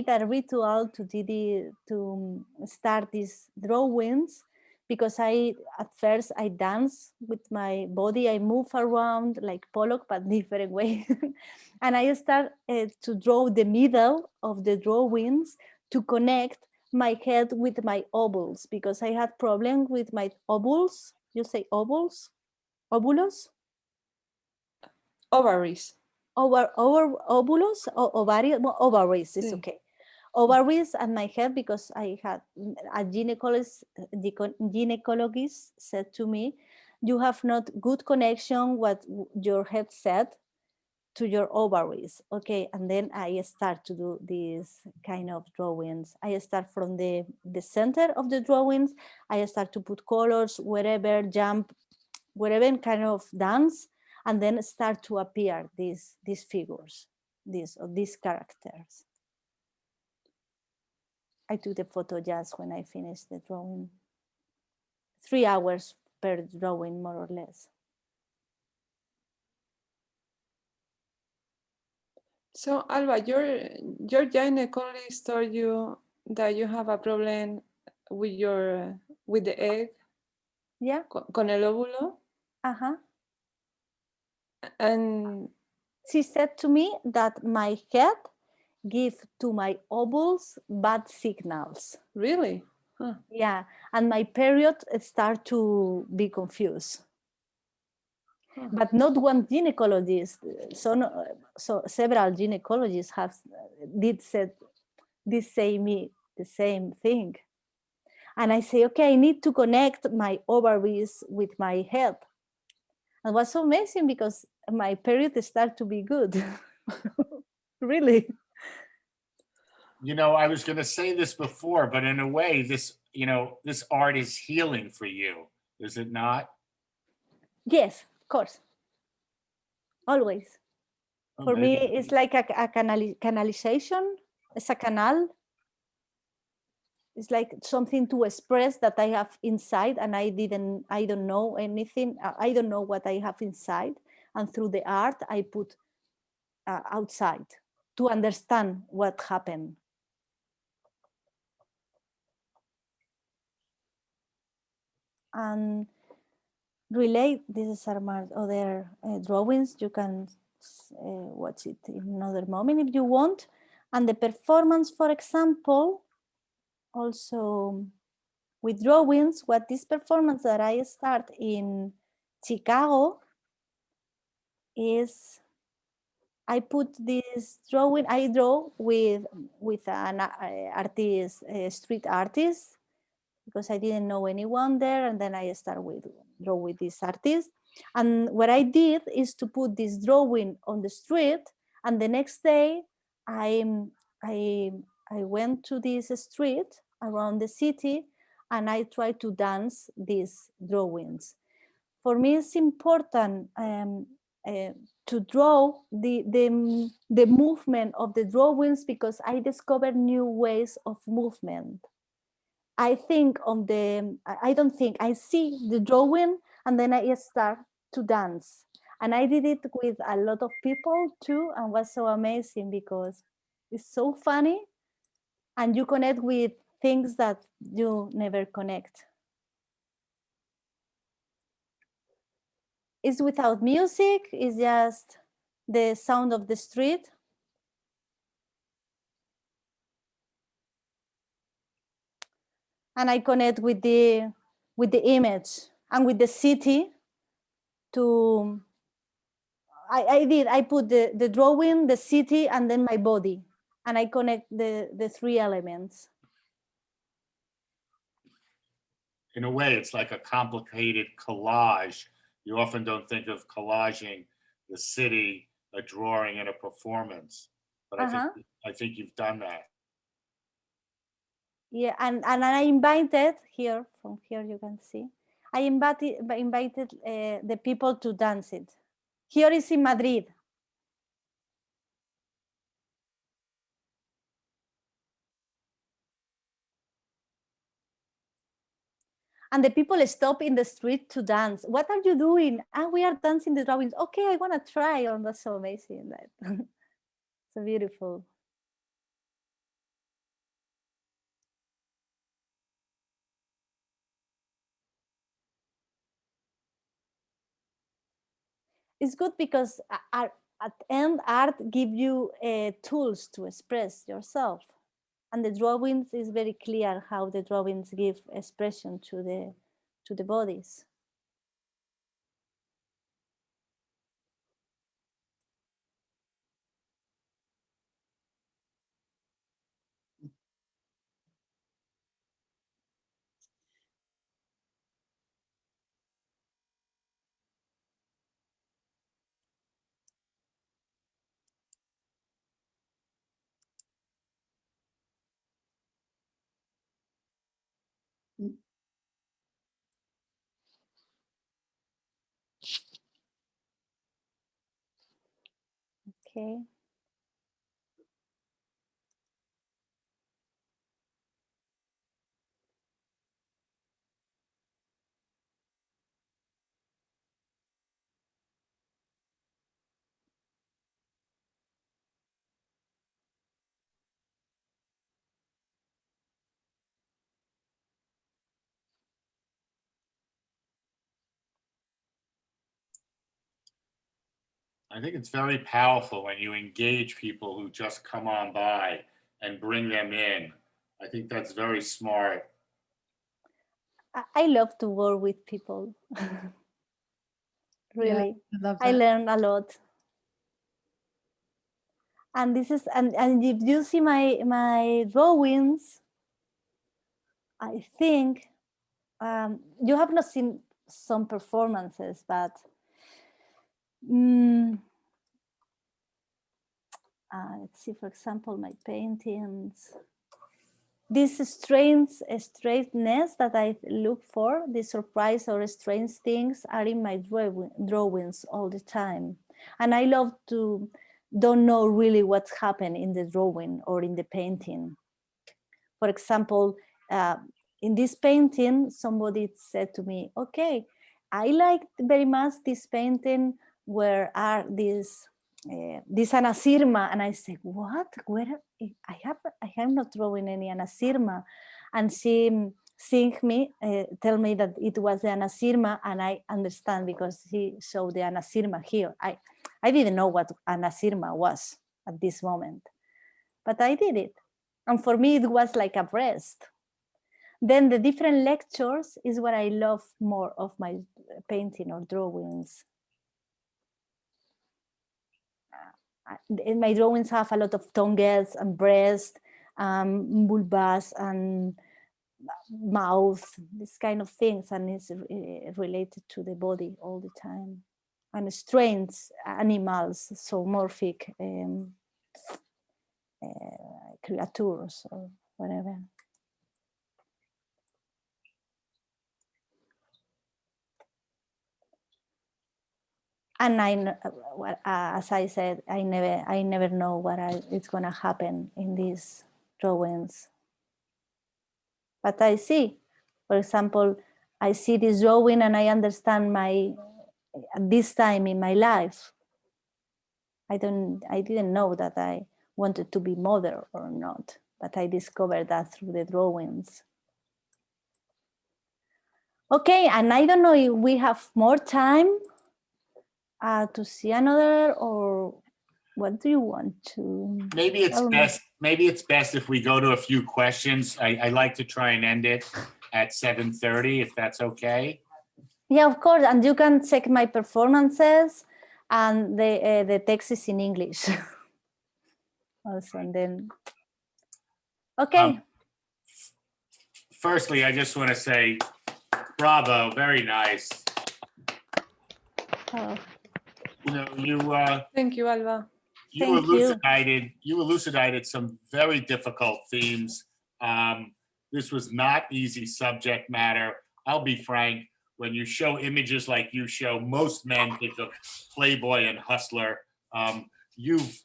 a ritual to start these drawings, because at first I dance with my body. I move around like Pollock, but different way. And I start to draw the middle of the drawings to connect my head with my ovules, because I had problem with my ovules. You say ovules? Ovulos? Ovaries. Ovulos or ovaries is okay. Ovaries at my head, because I had a gynecologist said to me, you have not good connection what your head said to your ovaries. Okay, and then I start to do these kind of drawings. I start from the center of the drawings. I start to put colors wherever, jump, wherever kind of dance, and then start to appear these figures, these characters. I took the photo just when I finished the drawing. 3 hours per drawing, more or less. So Alba, your gynecologist told you that you have a problem with the egg. Yeah. Con el óvulo. Uh-huh. And she said to me that my head give to my ovules bad signals. Really? Huh. Yeah, and my period start to be confused. Huh. But not one gynecologist. So several gynecologists said the same thing. And I say, okay, I need to connect my ovaries with my head. And it was so amazing because my period started to be good. Really. You know, I was going to say this before, but in a way, this, you know, this art is healing for you, is it not? Yes, of course. Always. For me, Amazing. it's like a canalization. It's a canal. It's like something to express that I have inside, and I don't know anything. I don't know what I have inside. And through the art, I put outside to understand what happened. And relate, these are my other drawings. You can watch it in another moment if you want. And the performance, for example, also with drawings, what this performance that I start in Chicago is I put this drawing, I draw with an artist, a street artist, because I didn't know anyone there. And then I start draw with this artist. And what I did is to put this drawing on the street. And the next day I went to this street around the city and I tried to dance these drawings. For me, it's important to draw the movement of the drawings because I discovered new ways of movement. I don't think, I see the drawing and then I start to dance. And I did it with a lot of people too, and was so amazing because it's so funny and you connect with things that you never connect. It's without music, it's just the sound of the street. And I connect with the image and with the city to, I put the drawing, the city, and then my body. And I connect the three elements. In a way, it's like a complicated collage. You often don't think of collaging the city, a drawing, and a performance, but I think you've done that. Yeah, and I invited here, from here you can see, I invited the people to dance it. Here is in Madrid. And the people stop in the street to dance. What are you doing? We are dancing the drawings. Okay, I want to try. Oh, that's so amazing. So beautiful. It's good because at end, art gives you tools to express yourself. And the drawings is very clear how the drawings give expression to the bodies. Okay. I think it's very powerful when you engage people who just come on by and bring them in. I think that's very smart. I love to work with people. Really. Yeah, I love I that. learn a lot. And this is, and if you see my drawings, I think you have not seen some performances, but let's see, for example, my paintings. This strangeness that I look for, the surprise or strange things are in my drawings all the time. And I love to don't know really what's happened in the drawing or in the painting. For example, in this painting, somebody said to me, okay, I like very much this painting where are these this anasirma, and I said, what? Where I have not drawn any anasirma, and she tell me that it was the anasirma, and I understand because he showed the anasirma here. I didn't know what anasirma was at this moment, but I did it, and for me it was like a breast. Then the different lectures is what I love more of my painting or drawings. My drawings have a lot of tongues and breast, vulvas and mouth, this kind of things, and it's related to the body all the time. And strange animals, zoomorphic creatures or whatever. And as I said, I never know what it's gonna happen in these drawings. But I see, for example, I see this drawing and I understand at this time in my life, I didn't know that I wanted to be mother or not, but I discovered that through the drawings. Okay, and I don't know if we have more time to see another, or what do you want to? Maybe it's best if we go to a few questions. I like to try and end it at 7:30, if that's okay. Yeah, of course, and you can check my performances, and the text is in English. Also, and then, okay. Firstly, I just want to say, bravo, very nice. Oh. You Thank you, Alba. You elucidated some very difficult themes. This was not easy subject matter. I'll be frank, when you show images like you show, most men think of Playboy and Hustler. You've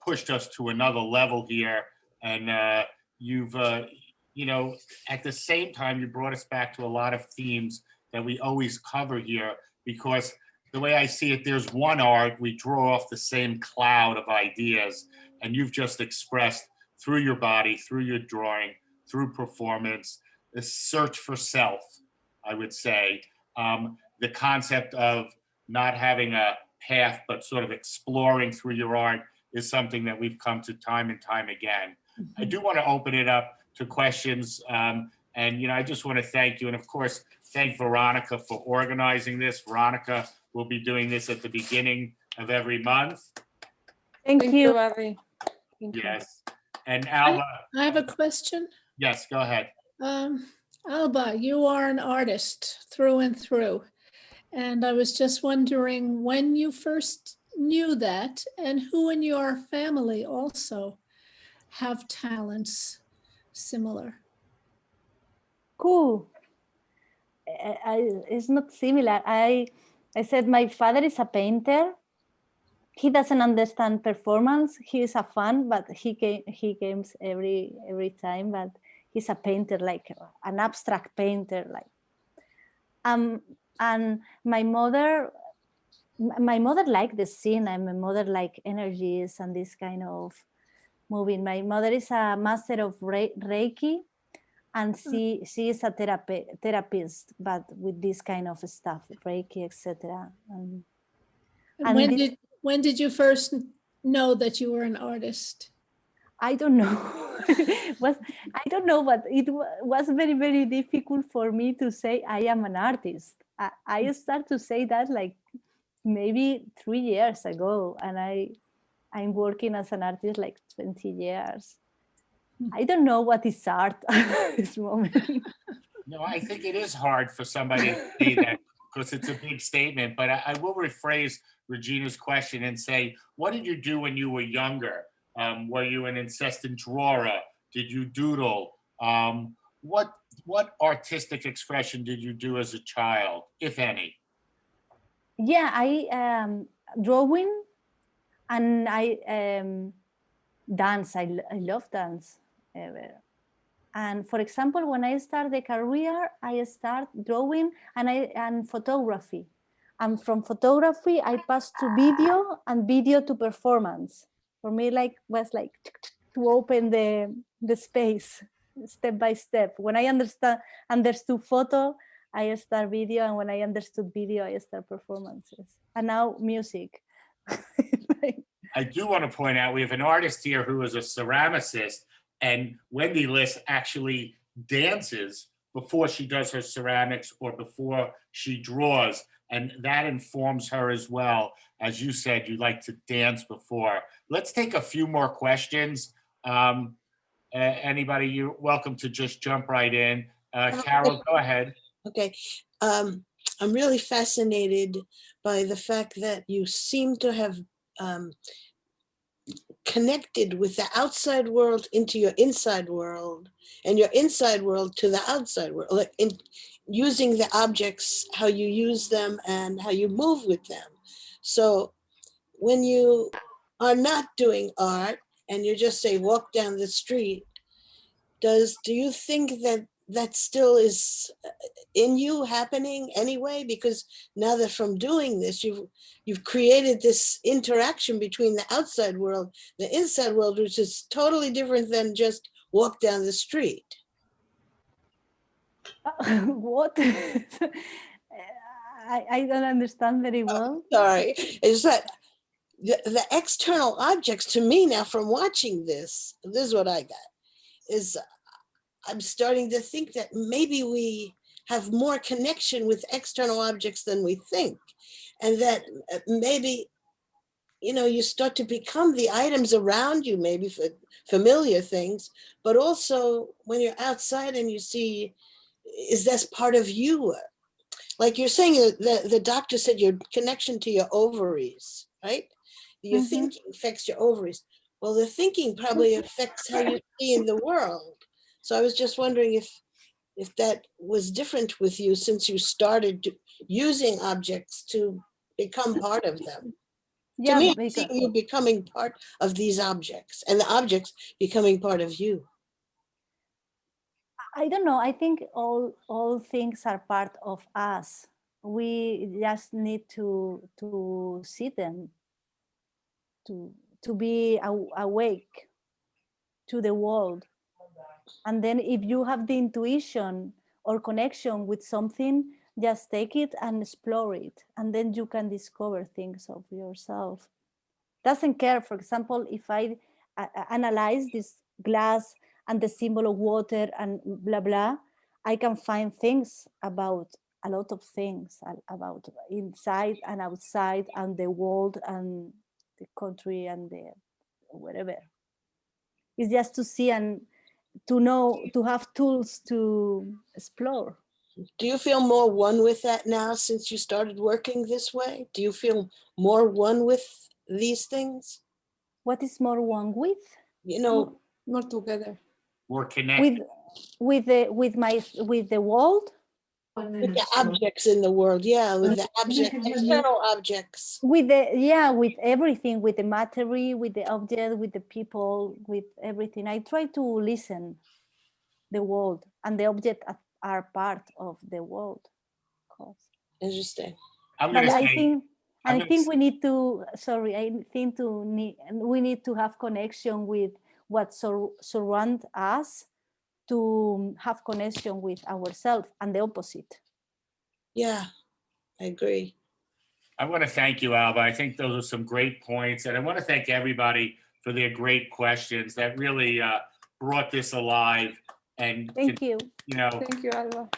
pushed us to another level here, and you've at the same time you brought us back to a lot of themes that we always cover here, because the way I see it, there's one art, we draw off the same cloud of ideas, and you've just expressed through your body, through your drawing, through performance, this search for self, I would say. The concept of not having a path, but sort of exploring through your art is something that we've come to time and time again. Mm-hmm. I do want to open it up to questions, and I just want to thank you, and of course, thank Veronica for organizing this. Veronica will be doing this at the beginning of every month. Thank you. Barry. Yes. And Alba. I have a question. Yes, go ahead. Alba, you are an artist through and through. And I was just wondering when you first knew that, and who in your family also have talents similar. Cool. It's not similar. I said my father is a painter. He doesn't understand performance. He is a fan, but he games every time. But he's a painter, like an abstract painter, like. And my mother liked the scene, and my mother liked energies and this kind of moving. My mother is a master of Reiki. And she is a therapist, but with this kind of stuff, Reiki, etc. When did you first know that you were an artist? I don't know. I don't know, but it was very, very difficult for me to say I am an artist. I started to say that like maybe 3 years ago, and I'm working as an artist like 20 years. I don't know what is art at this moment. No, I think it is hard for somebody to say that because it's a big statement, but I will rephrase Regina's question and say, what did you do when you were younger? Were you an incessant drawer? Did you doodle? What artistic expression did you do as a child, if any? Yeah, I drawing and I dance. I love dance. And for example, when I start the career, I start drawing and photography. And from photography, I passed to video and video to performance. For me, was like to open the space step by step. When I understood photo, I start video, and when I understood video, I start performances. And now music. I do want to point out we have an artist here who is a ceramicist, and Wendy List actually dances before she does her ceramics or before she draws, and that informs her as well. As you said, you like to dance before. Let's take a few more questions. Anybody, you're welcome to just jump right in. Carol, go ahead. Okay. I'm really fascinated by the fact that you seem to have connected with the outside world into your inside world, and your inside world to the outside world, like in using the objects, how you use them and how you move with them. So when you are not doing art and you just say walk down the street, do you think that still is in you happening anyway? Because now that from doing this, you've created this interaction between the outside world, the inside world, which is totally different than just walk down the street. What? I don't understand very well. Sorry, it's that the external objects to me now from watching this is what I got, is I'm starting to think that maybe we have more connection with external objects than we think. And that maybe, you start to become the items around you, maybe for familiar things, but also when you're outside and you see, is this part of you? Like you're saying, the doctor said your connection to your ovaries, right? Your thinking affects your ovaries. Well, the thinking probably affects how you see in the world. So I was just wondering if that was different with you since you started using objects to become part of them. Yeah, to me, I see you becoming part of these objects and the objects becoming part of you. I don't know. I think all things are part of us. We just need to see them, to be awake to the world. And then if you have the intuition or connection with something, just take it and explore it. And then you can discover things of yourself. Doesn't care, for example, if I analyze this glass and the symbol of water and blah, blah, I can find things about a lot of things, about inside and outside and the world and the country and the whatever. It's just to see and to know, to have tools to explore. Do you feel more one with that now since you started working this way? Do you feel more one with these things? What is more one with? More together. More connected. With the world? With the objects in the world, yeah, with the external objects. With everything, with the matter, with the object, with the people, with everything. I try to listen the world, and the object are part of the world. Of course. Interesting. I think we need to. Sorry, we need to have connection with what surround us, to have connection with ourselves, and the opposite. Yeah, I agree. I want to thank you, Alba. I think those are some great points. And I want to thank everybody for their great questions that really brought this alive. And thank you. Thank you, Alba.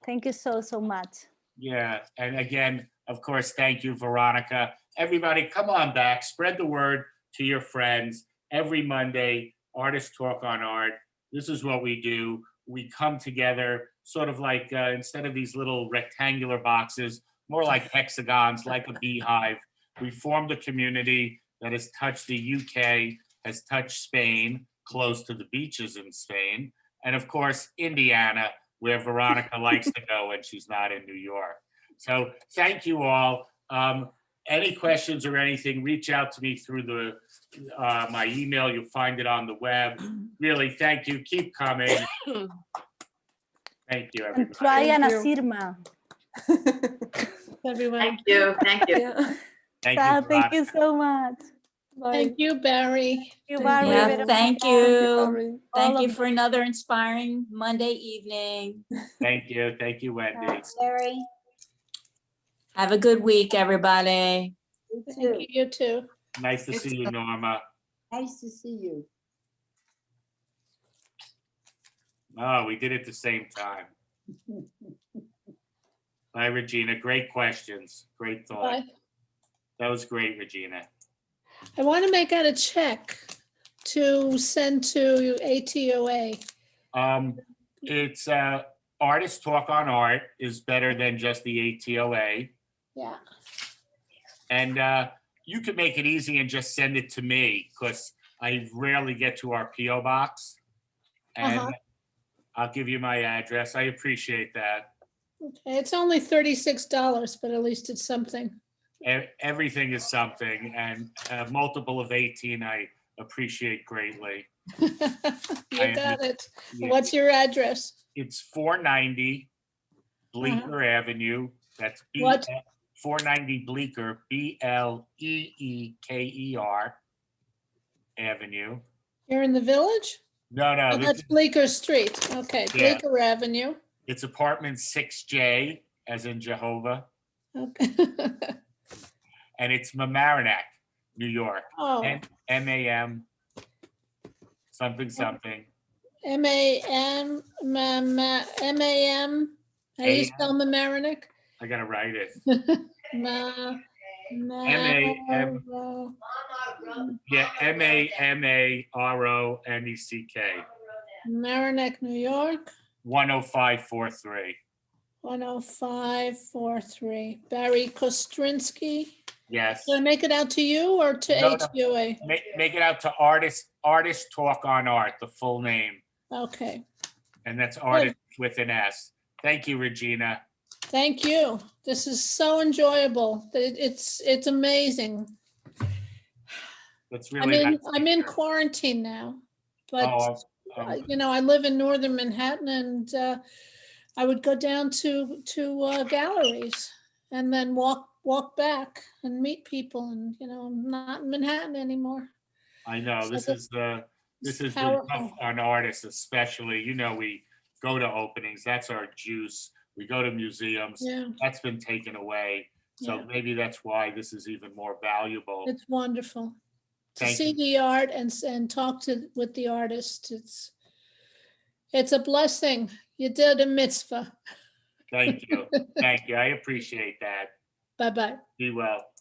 Thank you so much. Yeah. And again, of course, thank you, Veronica. Everybody, come on back. Spread the word. to your friends. Every Monday, Artists Talk on Art. This is what we do. We come together sort of like, instead of these little rectangular boxes, more like hexagons, like a beehive. We formed a community that has touched the UK, has touched Spain, close to the beaches in Spain, and of course, Indiana, where Veronica likes to go when she's not in New York. So thank you all. Any questions or anything, reach out to me through my email. You'll find it on the web. Really, thank you. Keep coming. Thank you, everybody. And try Thank Ana you. Sirma. Everyone. Thank you. Thank you. Yeah. Thank Ciao, you, thank you Veronica. so much. Bye. Thank you, Barry. Thank you, Thank Barbie. you. Yeah, Veronica, thank Thank you, you. Barry. all Thank you of for another inspiring Monday evening. Thank you. Thank you, Wendy. Larry. Have a good week, everybody. Thank you, you too. Nice to see you, Norma. Nice to see you. Oh, we did it at the same time. Bye, Regina. Great questions. Great thought. Bye. That was great, Regina. I want to make out a check to send to ATOA. It's Artists Talk on Art is better than just the ATOA. Yeah. And you could make it easy and just send it to me because I rarely get to our PO box. And I'll give you my address. I appreciate that. Okay, it's only $36, but at least it's something. Everything is something, and a multiple of 18 I appreciate greatly. You I got it. Yeah. What's your address? It's 490 Bleecker Avenue. That's What? 490 Bleecker, Bleeker Avenue. You're in the village? No, Oh, this that's is, Bleecker Street. Okay, Yeah. Bleecker Avenue. it's apartment 6J, as in Jehovah, Okay. and it's Mamaroneck, New York. Oh. MAM something something. MAM. How do you spell Mamaroneck? I gotta write it. Ma. MAM. Yeah, MAMARONECK. Mamaroneck, New York. 10543. 10543. Barry Kostrinsky. Yes. Did I make it out to you or to No, no. ATOA? Make it out to Artists Talk on Art, the full name. Okay. And that's Artist with an S. Thank you, Regina. Thank you. This is so enjoyable. It's amazing. That's really nice. I'm in quarantine now, but Oh, I live in northern Manhattan, and I would go down to galleries and then walk back and meet people, and I'm not in Manhattan anymore. I know So this that's is been powerful. tough on artists, especially. We go to openings. That's our juice. We go to museums. Yeah. That's been taken away. So Yeah. maybe that's why this is even more valuable. It's wonderful to Thank see the art and talk with the artist. It's a blessing. You did a mitzvah. Thank you. Thank you. I appreciate that. Bye-bye. Be well.